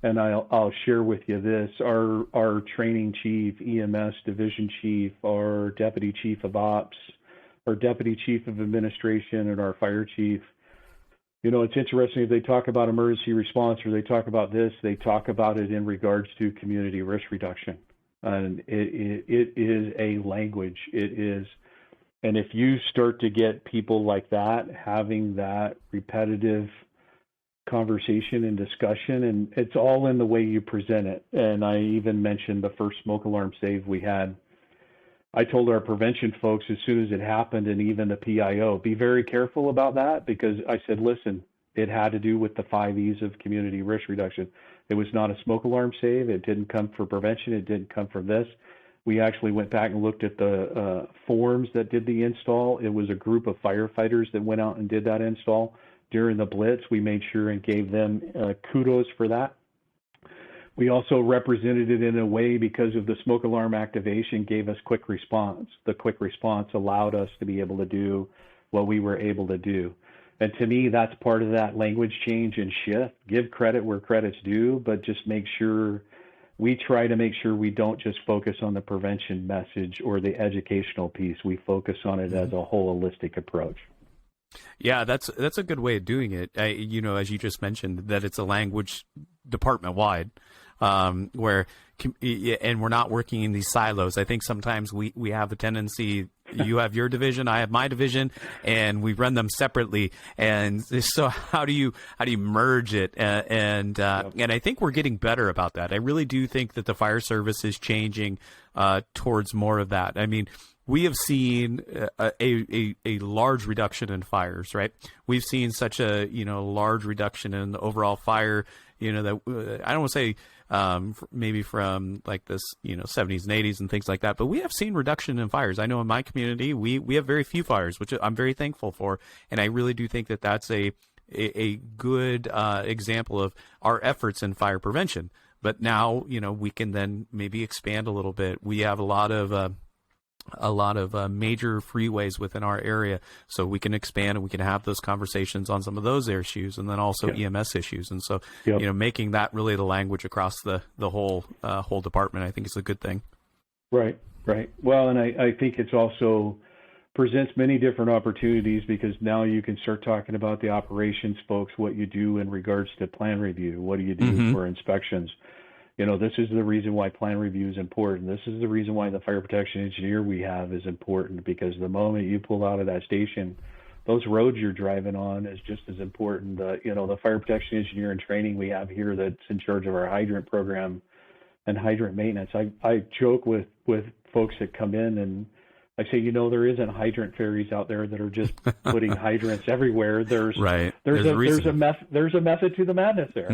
And I'll share with you this, our training chief, EMS division chief, our deputy chief of ops, our deputy chief of administration, and our fire chief, it's interesting, if they talk about emergency response or they talk about this, they talk about it in regards to community risk reduction. And it is a language. It is. And if you start to get people like that, having that repetitive conversation and discussion, and it's all in the way you present it. And I even mentioned the first smoke alarm save we had. I told our prevention folks as soon as it happened, and even the PIO, be very careful about that, because I said, listen, it had to do with the 5 E's of community risk reduction. It was not a smoke alarm save. It didn't come for prevention. It didn't come from this. We actually went back and looked at the forms that did the install. It was a group of firefighters that went out and did that install during the blitz. We made sure and gave them kudos for that. We also represented it in a way, because of the smoke alarm activation, gave us quick response. The quick response allowed us to be able to do what we were able to do. And to me, that's part of that language change and shift. Give credit where credit's due, but just make sure we try to make sure we don't just focus on the prevention message or the educational piece. We focus on it as a holistic approach. Yeah, that's a good way of doing it. You know, as you just mentioned, that it's a language department wide, where and we're not working in these silos. I think sometimes we have a tendency. You have your division, I have my division, and we run them separately. And so, how do you merge it? And I think we're getting better about that. I really do think that the fire service is changing towards more of that. I mean, we have seen a large reduction in fires, right? We've seen such a large reduction in the overall fire. That I don't want to say maybe from like this 70s and 80s and things like that, but we have seen reduction in fires. I know in my community we have very few fires, which I'm very thankful for, and I really do think that that's a good example of our efforts in fire prevention. But now we can then maybe expand a little bit. We have a lot of major freeways within our area, so we can expand and we can have those conversations on some of those issues, and then also EMS issues. And so, making that really the language across the whole department, I think is a good thing. Right. Well, and I think it's also presents many different opportunities, because now you can start talking about the operations folks, what you do in regards to plan review, what do you do for inspections. This is the reason why plan review is important. This is the reason why the fire protection engineer we have is important, because the moment you pull out of that station, those roads you're driving on is just as important. The fire protection engineer in training we have here that's in charge of our hydrant program and hydrant maintenance. I joke with folks that come in, and I say, there isn't hydrant fairies out there that are just putting hydrants everywhere. There's a method to the madness there.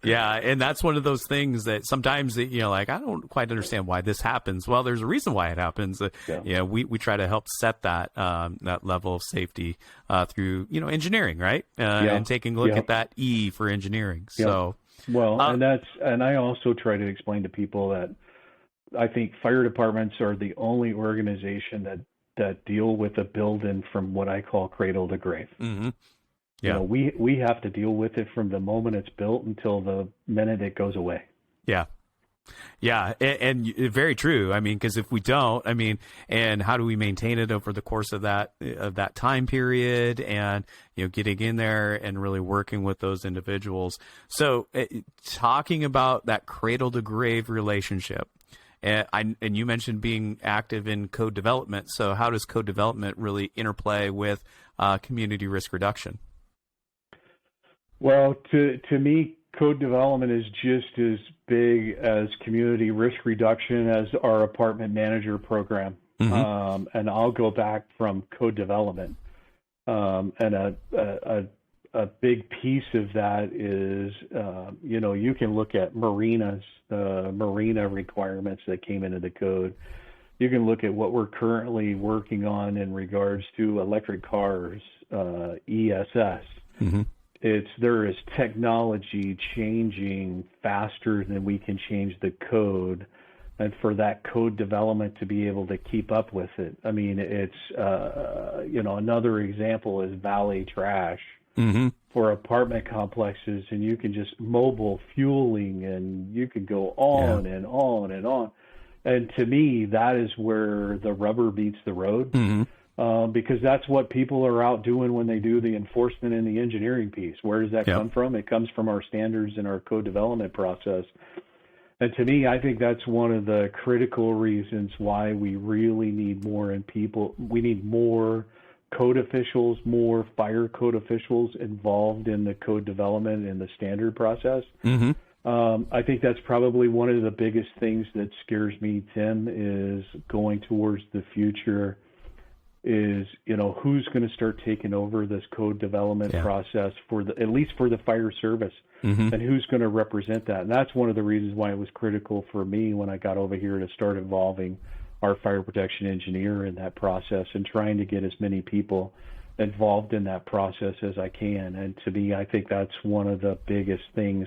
Yeah, and that's one of those things that sometimes I don't quite understand why this happens. Well, there's a reason why it happens. We try to help set that that level of safety through engineering, right? And taking a look at that E for engineering. So and I also try to explain to people that I think fire departments are the only organization that deal with a building from what I call cradle to grave. Yeah, we have to deal with it from the moment it's built until the minute it goes away. Yeah, and very true. I mean, because if we don't, and how do we maintain it over the course of that time period, and getting in there and really working with those individuals. So, talking about that cradle to grave relationship. And you mentioned being active in code development. So how does code development really interplay with community risk reduction? Well, to me, code development is just as big as community risk reduction as our apartment manager program. And I'll go back from code development. And a big piece of that is, you can look at marinas, marina requirements that came into the code. You can look at what we're currently working on in regards to electric cars, ESS. There is technology changing faster than we can change the code, and for that code development to be able to keep up with it. I mean, it's another example is valley trash. For apartment complexes, and you can just mobile fueling, and you can go on and on and on. And to me, that is where the rubber meets the road, because that's what people are out doing when they do the enforcement and the engineering piece. Where does that come from? It comes from our standards and our code development process. And to me, I think that's one of the critical reasons why we really need more in people. We need more code officials, more fire code officials involved in the code development and the standard process. Mm-hmm. I think that's probably one of the biggest things that scares me, Tim, is going towards the future is, who's going to start taking over this code development process at least for the fire service, mm-hmm. and who's going to represent that. And that's one of the reasons why it was critical for me when I got over here to start involving our fire protection engineer in that process and trying to get as many people involved in that process as I can. And to me, I think that's one of the biggest things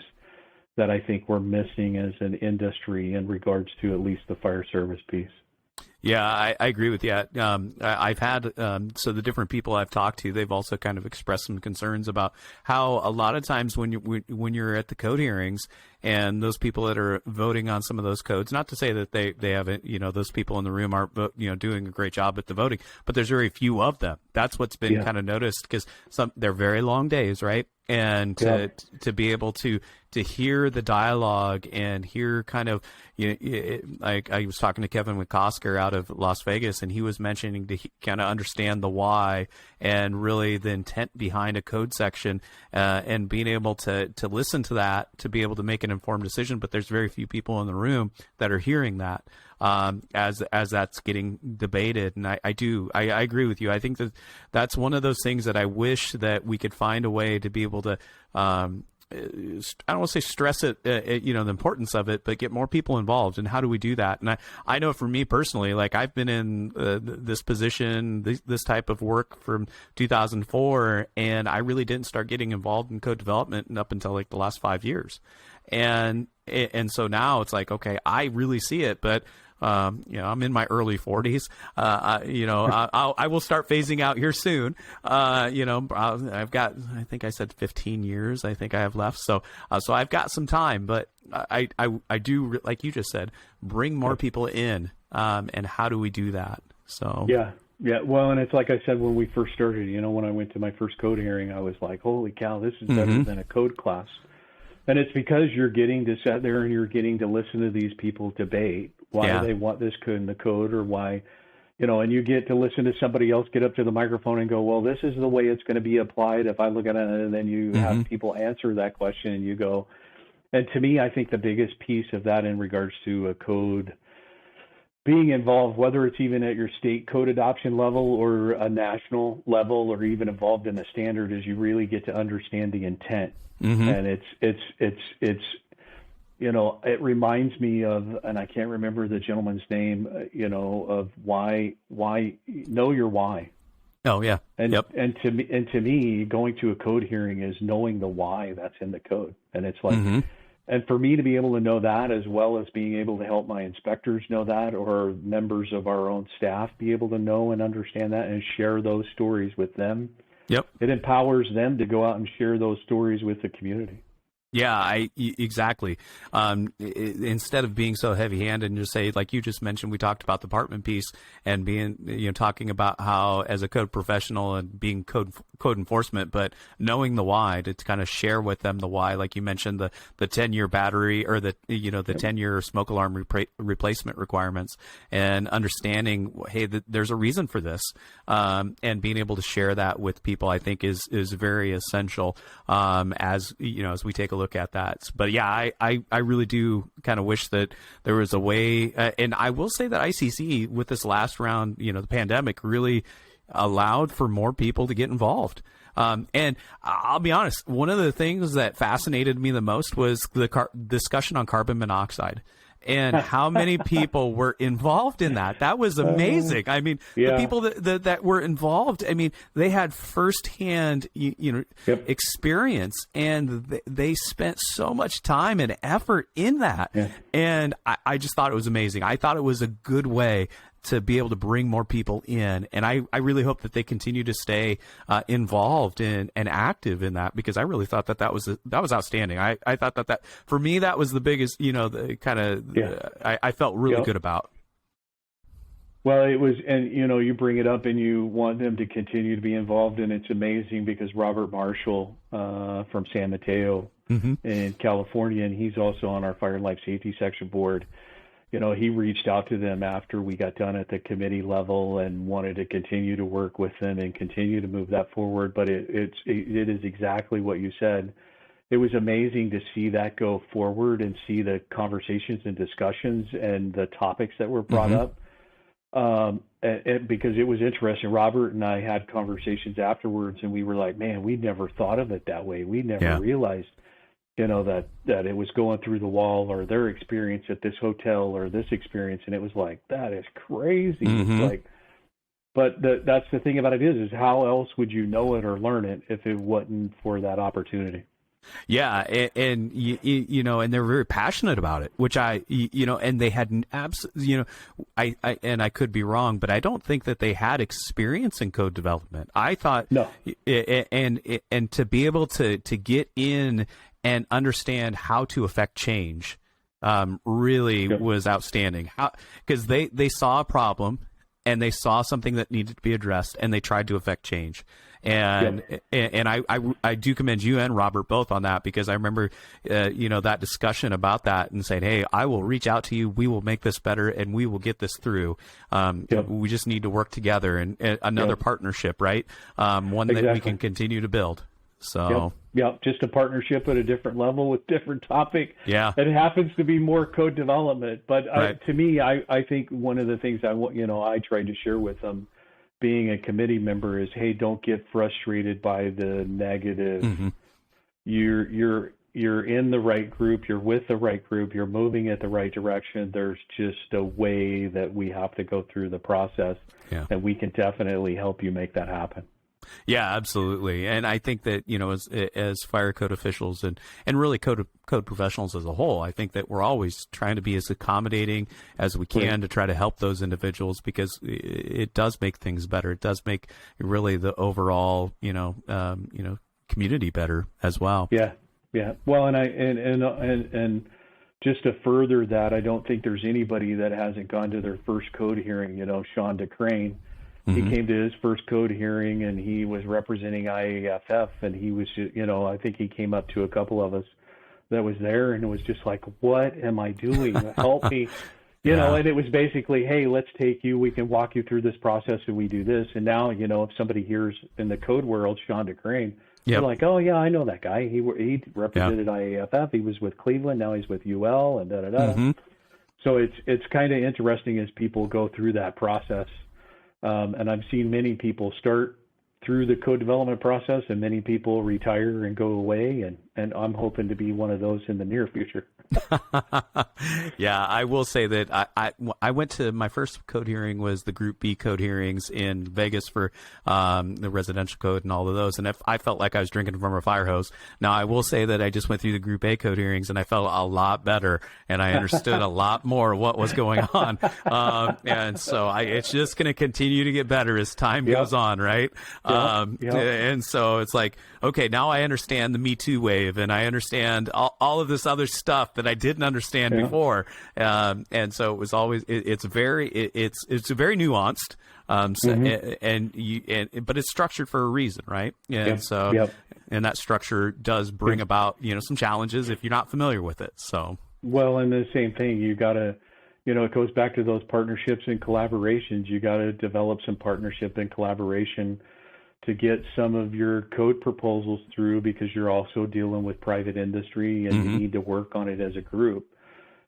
that I think we're missing as an industry in regards to at least the fire service piece. Yeah, I agree with you. I've had, so the different people I've talked to, they've also kind of expressed some concerns about how a lot of times when you're at the code hearings and those people that are voting on some of those codes, not to say that they haven't, those people in the room aren't, doing a great job at the voting, but there's very few of them. That's what's been kind of noticed, because they're very long days, right? And to be able to hear the dialogue and hear kind of, like I was talking to Kevin McCosker out of Las Vegas, and he was mentioning to kind of understand the why and really the intent behind a code section, and being able to listen to that, to be able to make an informed decision. But there's very few people in the room that are hearing that as that's getting debated. And I agree with you. I think that's one of those things that I wish that we could find a way to be able to, I don't want to say stress it, the importance of it, but get more people involved. And how do we do that? And I know for me personally, like I've been in this position, this type of work from 2004, and I really didn't start getting involved in code development up until like the last 5 years. And so now it's like, okay, I really see it, but I'm in my early 40s. I will start phasing out here soon. I've got, I think I said 15 years. I think I have left. So I've got some time, but I do, like you just said, bring more people in. And how do we do that? So yeah. Well, and it's like I said when we first started. When I went to my first code hearing, I was like, "Holy cow, this is better mm-hmm. than a code class." And it's because you're getting to sit there and you're getting to listen to these people debate why they want this code in the code, or why, and you get to listen to somebody else get up to the microphone and go, well, this is the way it's going to be applied if I look at it. And then you mm-hmm. have people answer that question and you go. And to me, I think the biggest piece of that in regards to a code being involved, whether it's even at your state code adoption level or a national level, or even involved in the standard, is you really get to understand the intent. Mm-hmm. And it's it reminds me of, and I can't remember the gentleman's name, of why know your why. Oh yeah. And yep. and to me, going to a code hearing is knowing the why that's in the code. And it's like, mm-hmm. and for me to be able to know that, as well as being able to help my inspectors know that, or members of our own staff be able to know and understand that and share those stories with them. Yep. It empowers them to go out and share those stories with the community. Yeah, exactly. Instead of being so heavy-handed and just say, like you just mentioned, we talked about the department piece and being, talking about how as a code professional and being code enforcement, but knowing the why, to kind of share with them the why, like you mentioned, the 10-year battery, or the 10-year smoke alarm replacement requirements, and understanding, hey, there's a reason for this, and being able to share that with people, I think is very essential, as we take a look at that. But yeah, I really do kind of wish that there was a way, and I will say that ICC with this last round, the pandemic really allowed for more people to get involved. And I'll be honest, one of the things that fascinated me the most was the discussion on carbon monoxide. And how many people were involved in that. That was amazing. I mean, the people that were involved, I mean, they had firsthand, experience, and they spent so much time and effort in that. Yeah. And I just thought it was amazing. I thought it was a good way to be able to bring more people in. And I really hope that they continue to stay involved and active in that, because I really thought that was outstanding. I thought that for me, that was the biggest, the kind of, I felt really good about. Well, it was, and you bring it up and you want them to continue to be involved, and it's amazing because Robert Marshall from San Mateo in California, and he's also on our Fire and Life Safety Section board. he reached out to them after we got done at the committee level and wanted to continue to work with them and continue to move that forward. But it is exactly what you said. It was amazing to see that go forward and see the conversations and discussions and the topics that were brought up. Because it was interesting. Robert and I had conversations afterwards, and we were like, man, we never thought of it that way. We never realized, that it was going through the wall, or their experience at this hotel, or this experience. And it was like, that is crazy. It's like, but that's the thing about it is how else would you know it or learn it if it wasn't for that opportunity? Yeah, and and they're very passionate about it, which and they had I could be wrong, but I don't think that they had experience in code development. I thought no, and to be able to get in and understand how to affect change, really was outstanding. Because they saw a problem and they saw something that needed to be addressed, and they tried to affect change. And I do commend you and Robert both on that, because I remember that discussion about that and saying, hey, I will reach out to you, we will make this better, and we will get this through. We just need to work together, and another partnership, right? One that we can continue to build. So just a partnership at a different level with different topic. It happens to be more code development, but to me, I think one of the things I tried to share with them, being a committee member, is, hey, don't get frustrated by the negative. You're in the right group, you're with the right group, you're moving at the right direction. There's just a way that we have to go through the process, and we can definitely help you make that happen. Yeah, absolutely. And I think that, as fire code officials and really code professionals as a whole, I think that we're always trying to be as accommodating as we can to try to help those individuals, because it does make things better. It does make really the overall, community better as well. Yeah. Well, and just to further that, I don't think there's anybody that hasn't gone to their first code hearing. Sean DeCrane, he came to his first code hearing, and he was representing IAFF, and he was, I think he came up to a couple of us that was there, and it was just like, what am I doing? Help me. And it was basically, hey, let's take you, we can walk you through this process, and we do this. And now, if somebody hears in the code world, Sean DeCrane, they're like, oh yeah, I know that guy. He represented IAFF. He was with Cleveland. Now he's with UL, and da-da-da. So it's kind of interesting as people go through that process. And I've seen many people start through the code development process, and many people retire and go away, and I'm hoping to be one of those in the near future. Yeah, I will say that I went to my first code hearing was the Group B code hearings in Vegas for the residential code and all of those, and I felt like I was drinking from a fire hose. Now, I will say that I just went through the Group A code hearings, and I felt a lot better, and I understood a lot more what was going on. And so it's just going to continue to get better as time goes on, right? And so it's like, okay, now I understand the Me Too wave, and I understand all of this other stuff that I didn't understand before. And so it was always, it's very nuanced. But it's structured for a reason, right? And and that structure does bring about, some challenges if you're not familiar with it. So, well, and the same thing, you got to, it goes back to those partnerships and collaborations. You got to develop some partnership and collaboration to get some of your code proposals through, because you're also dealing with private industry, and you need to work on it as a group.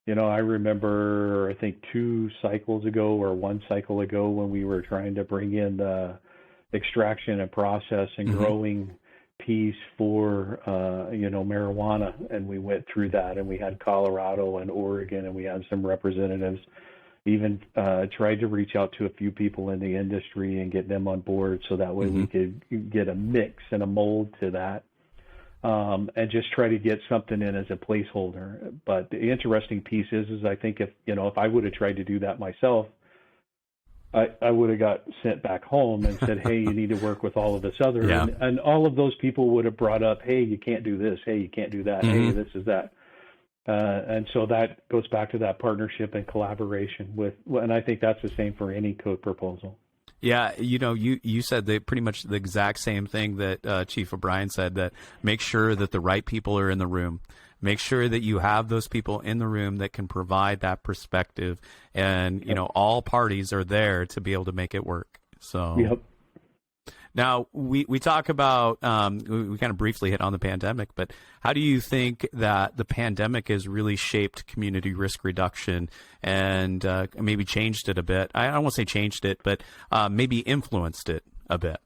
I remember, I think 2 cycles ago or 1 cycle ago, when we were trying to bring in the extraction and process and growing piece for, marijuana. And we went through that, and we had Colorado and Oregon, and we had some representatives. Even tried to reach out to a few people in the industry and get them on board, so that way we could get a mix and a mold to that, and just try to get something in as a placeholder. But the interesting piece is I think if I would have tried to do that myself, I would have got sent back home and said, hey, you need to work with all of this other, and all of those people would have brought up, hey, you can't do this, hey, you can't do that, hey, this is that. And so that goes back to that partnership and collaboration and I think that's the same for any code proposal. Yeah, you said pretty much the exact same thing that Chief O'Brien said, that make sure that the right people are in the room. Make sure that you have those people in the room that can provide that perspective, and all parties are there to be able to make it work. So Yep. Now, we talk about, we kind of briefly hit on the pandemic, but how do you think that the pandemic has really shaped community risk reduction and maybe changed it a bit? I don't want to say changed it, but maybe influenced it a bit.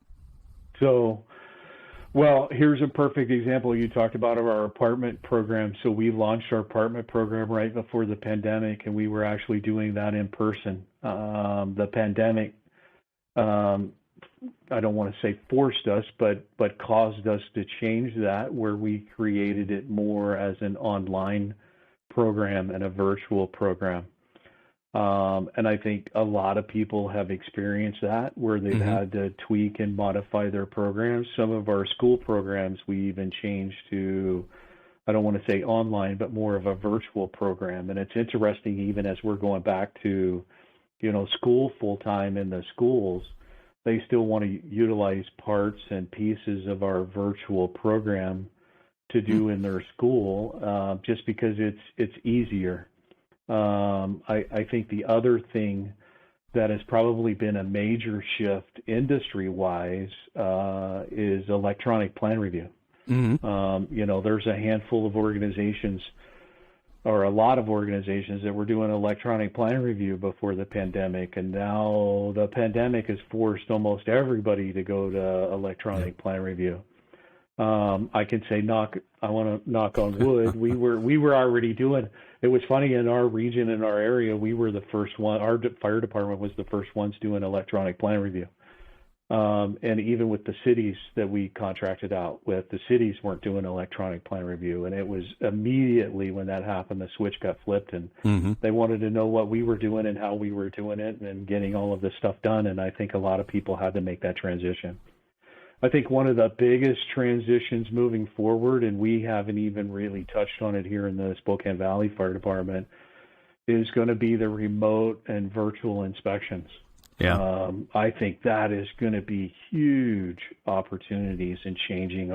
So, well, here's a perfect example. You talked about our apartment program. So we launched our apartment program right before the pandemic, and we were actually doing that in person. The pandemic, I don't want to say forced us, but caused us to change that, where we created it more as an online program and a virtual program. And I think a lot of people have experienced that, where they've had to tweak and modify their programs. Some of our school programs, we even changed to, I don't want to say online, but more of a virtual program. And it's interesting, even as we're going back to, school full time in the schools, they still want to utilize parts and pieces of our virtual program to do in their school, just because it's easier. I think the other thing that has probably been a major shift industry-wise is electronic plan review. There's a handful of organizations, or a lot of organizations, that were doing electronic plan review before the pandemic, and now the pandemic has forced almost everybody to go to electronic plan review. I can say I want to knock on wood. We were already doing. It was funny, in our region, in our area, we were the first one. Our fire department was the first ones doing electronic plan review. And even with the cities that we contracted out with, the cities weren't doing electronic plan review. And it was immediately when that happened, the switch got flipped, and they wanted to know what we were doing and how we were doing it and getting all of this stuff done. And I think a lot of people had to make that transition. I think one of the biggest transitions moving forward, and we haven't even really touched on it here in the Spokane Valley Fire Department, is going to be the remote and virtual inspections. Yeah. I think that is going to be huge opportunities in changing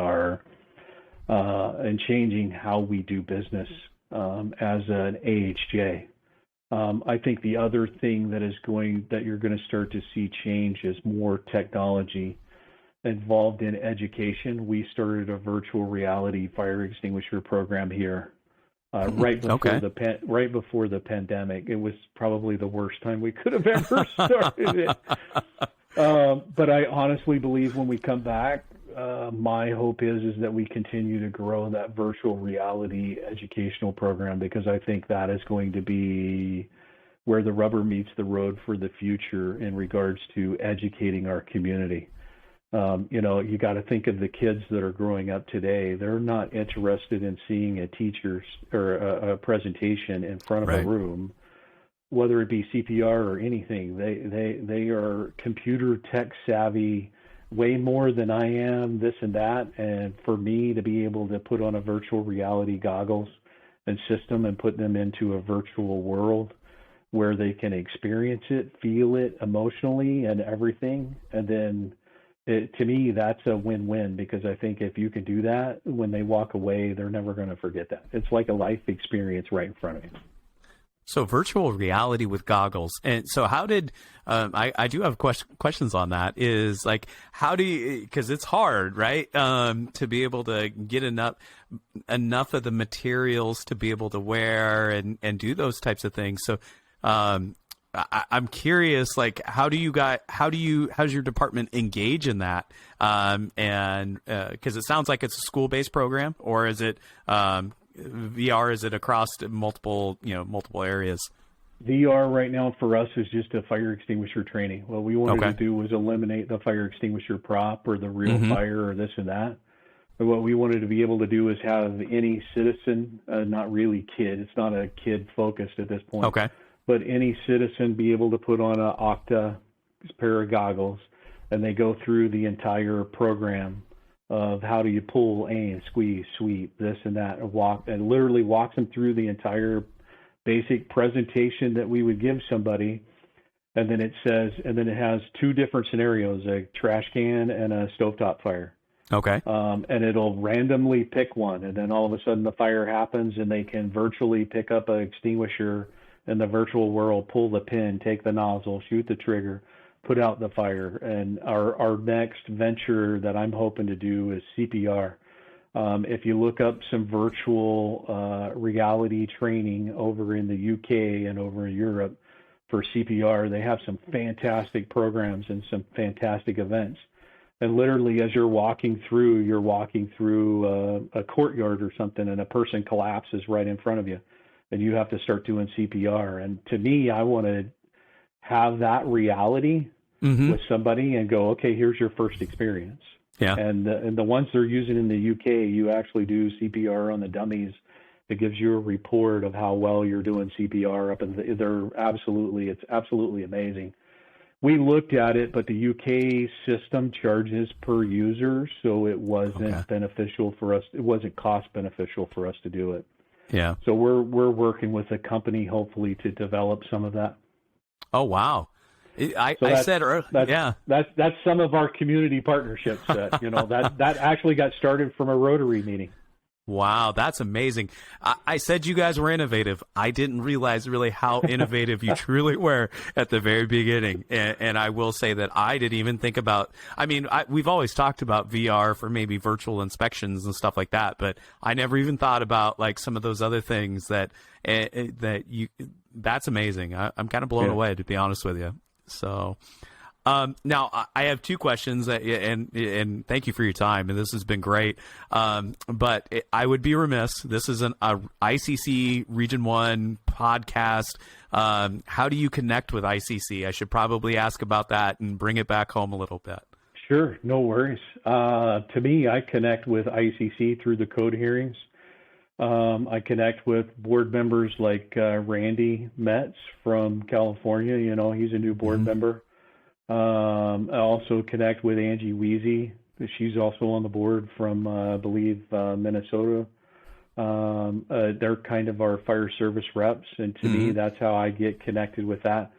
how we do business as an AHJ. I think the other thing that you're going to start to see change is more technology involved in education. We started a virtual reality fire extinguisher program here right before the pandemic. It was probably the worst time we could have ever started it. But I honestly believe when we come back, my hope is that we continue to grow that virtual reality educational program, because I think that is going to be where the rubber meets the road for the future in regards to educating our community. You got to think of the kids that are growing up today. They're not interested in seeing a teacher's or a presentation in front of a room, whether it be CPR or anything. They are computer tech savvy way more than I am, this and that. And for me to be able to put on a virtual reality goggles and system and put them into a virtual world where they can experience it, feel it emotionally and everything, and then to me, that's a win-win, because I think if you can do that, when they walk away, they're never going to forget that. It's like a life experience right in front of you. So virtual reality with goggles. And so how did, I do have questions on that, is like, how do you, because it's hard, right? To be able to get enough of the materials to be able to wear and do those types of things. So, I'm curious, like, how's your department engage in that? And because it sounds like it's a school-based program, or is it VR? Is it across multiple areas? VR right now for us is just a fire extinguisher training. What we wanted to do was eliminate the fire extinguisher prop or the real fire or this and that. But what we wanted to be able to do is have any citizen, not really kid, it's not a kid focused at this point. Okay. But any citizen be able to put on an Octa pair of goggles, and they go through the entire program of how do you pull, aim, squeeze, sweep, this and that, and literally walks them through the entire basic presentation that we would give somebody. And then it has two different scenarios, a trash can and a stovetop fire. Okay. And it'll randomly pick one, and then all of a sudden the fire happens, and they can virtually pick up an extinguisher in the virtual world, pull the pin, take the nozzle, shoot the trigger, put out the fire. And our next venture that I'm hoping to do is CPR. If you look up some virtual reality training over in the UK and over in Europe for CPR, they have some fantastic programs and some fantastic events. And literally, as you're walking through a courtyard or something, and a person collapses right in front of you, and you have to start doing CPR. And to me, I want to have that reality with somebody and go, okay, here's your first experience. Yeah. And the ones they're using in the UK, you actually do CPR on the dummies. It gives you a report of how well you're doing CPR up, and it's absolutely amazing. We looked at it, but the UK system charges per user, so it wasn't beneficial for us. It wasn't cost beneficial for us to do it. Yeah. So we're working with a company, hopefully, to develop some of that. Oh, wow. That's some of our community partnerships that actually got started from a Rotary meeting. Wow, that's amazing. I said you guys were innovative. I didn't realize really how innovative you truly were at the very beginning. And I will say that I didn't even think about, we've always talked about VR for maybe virtual inspections and stuff like that, but I never even thought about like some of those other things that's amazing. I'm kind of blown away, to be honest with you. So, now I have two questions, and thank you for your time, and this has been great. But I would be remiss. This is an ICC Region 1 podcast. How do you connect with ICC? I should probably ask about that and bring it back home a little bit. Sure, no worries. To me, I connect with ICC through the code hearings. I connect with board members like Randy Metz from California. He's a new board member. I also connect with Angie Weezy. She's also on the board from, I believe, Minnesota. They're kind of our fire service reps, and to me, that's how I get connected with that,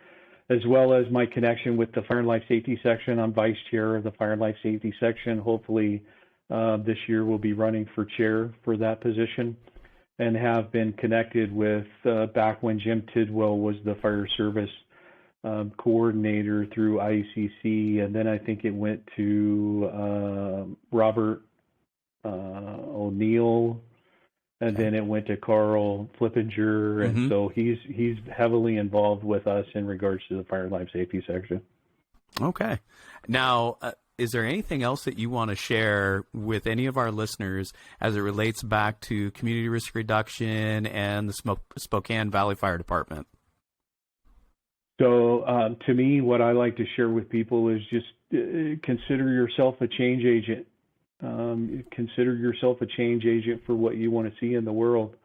as well as my connection with the Fire and Life Safety section. I'm vice chair of the Fire and Life Safety section. Hopefully, this year we'll be running for chair for that position, and have been connected with back when Jim Tidwell was the fire service coordinator through ICC, and then I think it went to Robert O'Neill, and then it went to Carl Flippinger, and so he's heavily involved with us in regards to the Fire and Life Safety section. Okay. Now, is there anything else that you want to share with any of our listeners as it relates back to community risk reduction and the Spokane Valley Fire Department? So to me, what I like to share with people is just consider yourself a change agent. Consider yourself a change agent for what you want to see in the world.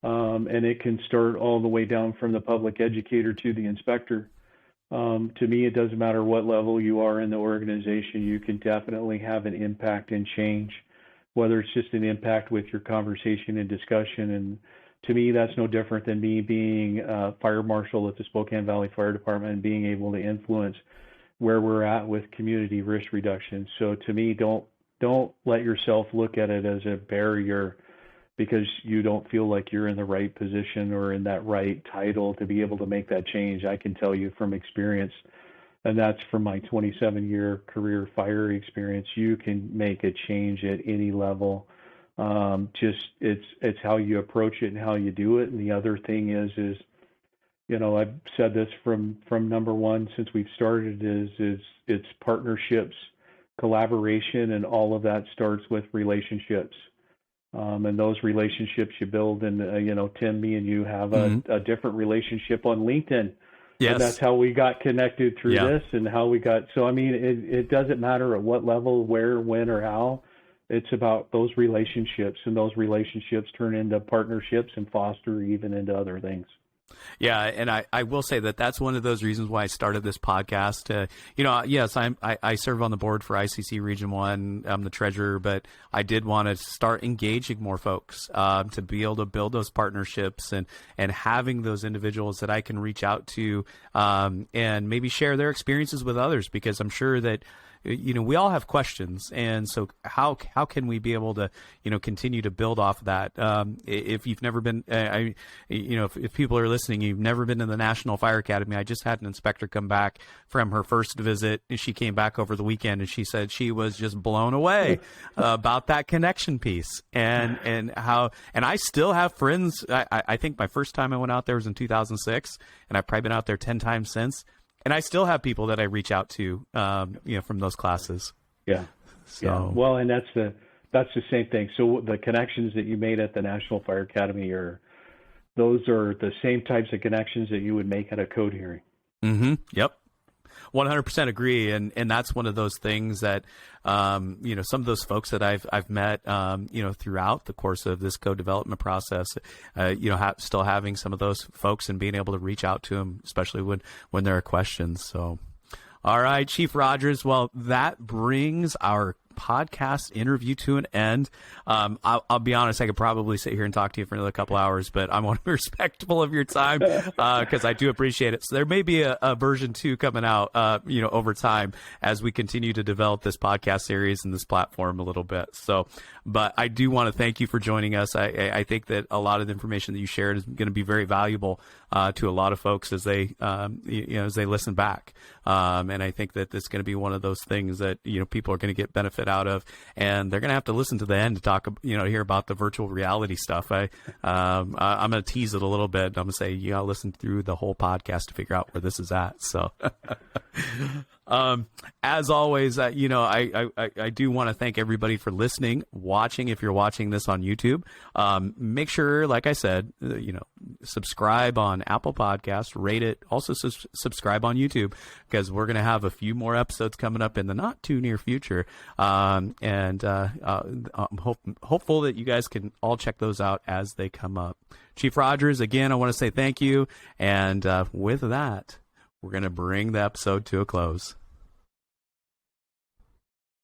And it can start all the way down from the public educator to the inspector. To me, it doesn't matter what level you are in the organization, you can definitely have an impact and change, whether it's just an impact with your conversation and discussion. And to me, that's no different than me being a fire marshal at the Spokane Valley Fire Department and being able to influence where we're at with community risk reduction. So to me, don't let yourself look at it as a barrier because you don't feel like you're in the right position or in that right title to be able to make that change. I can tell you from experience, and that's from my 27-year career fire experience, you can make a change at any level. Just it's how you approach it and how you do it. And the other thing is I've said this from number one since we've started is it's partnerships, collaboration, and all of that starts with relationships. And those relationships you build, and Tim, me and you have a different relationship on LinkedIn. Yes. And that's how we got connected through this, and how we got. So I mean, it doesn't matter at what level, where, when, or how. It's about those relationships, and those relationships turn into partnerships and foster even into other things. Yeah, and I will say that that's one of those reasons why I started this podcast. Yes, I serve on the board for ICC Region 1. I'm the treasurer, but I did want to start engaging more folks to be able to build those partnerships and having those individuals that I can reach out to and maybe share their experiences with others, because I'm sure that we all have questions, and so how can we be able to continue to build off of that? If you've never been, if people are listening, you've never been to the National Fire Academy. I just had an inspector come back from her first visit. She came back over the weekend, and she said she was just blown away about that connection piece, and I still have friends. I think my first time I went out there was in 2006, and I've probably been out there 10 times since. And I still have people that I reach out to, from those classes. Yeah. So. Yeah. Well, and that's the same thing. So the connections that you made at the National Fire Academy those are the same types of connections that you would make at a code hearing. Mm-hmm. Yep. 100% agree, and that's one of those things that some of those folks that I've met throughout the course of this code development process, still having some of those folks and being able to reach out to them, especially when there are questions. So, all right, Chief Rogers. Well, that brings our podcast interview to an end. I'll be honest, I could probably sit here and talk to you for another couple hours, but I want to be respectful of your time because I do appreciate it. So there may be a version 2 coming out, over time as we continue to develop this podcast series and this platform a little bit. So, but I do want to thank you for joining us. I think that a lot of the information that you shared is going to be very valuable to a lot of folks as they, as they listen back. And I think that it's going to be one of those things that, people are going to get benefit out of, and they're going to have to listen to the end to talk, to hear about the virtual reality stuff. I'm going to tease it a little bit. I'm going to say, you got to listen through the whole podcast to figure out where this is at. So, as always, I do want to thank everybody for listening, watching. If you're watching this on YouTube, make sure, like I said, subscribe on Apple Podcasts, rate it. Also subscribe on YouTube, because we're going to have a few more episodes coming up in the not too near future. I'm hopeful that you guys can all check those out as they come up. Chief Rogers, again, I want to say thank you. And with that, we're going to bring the episode to a close.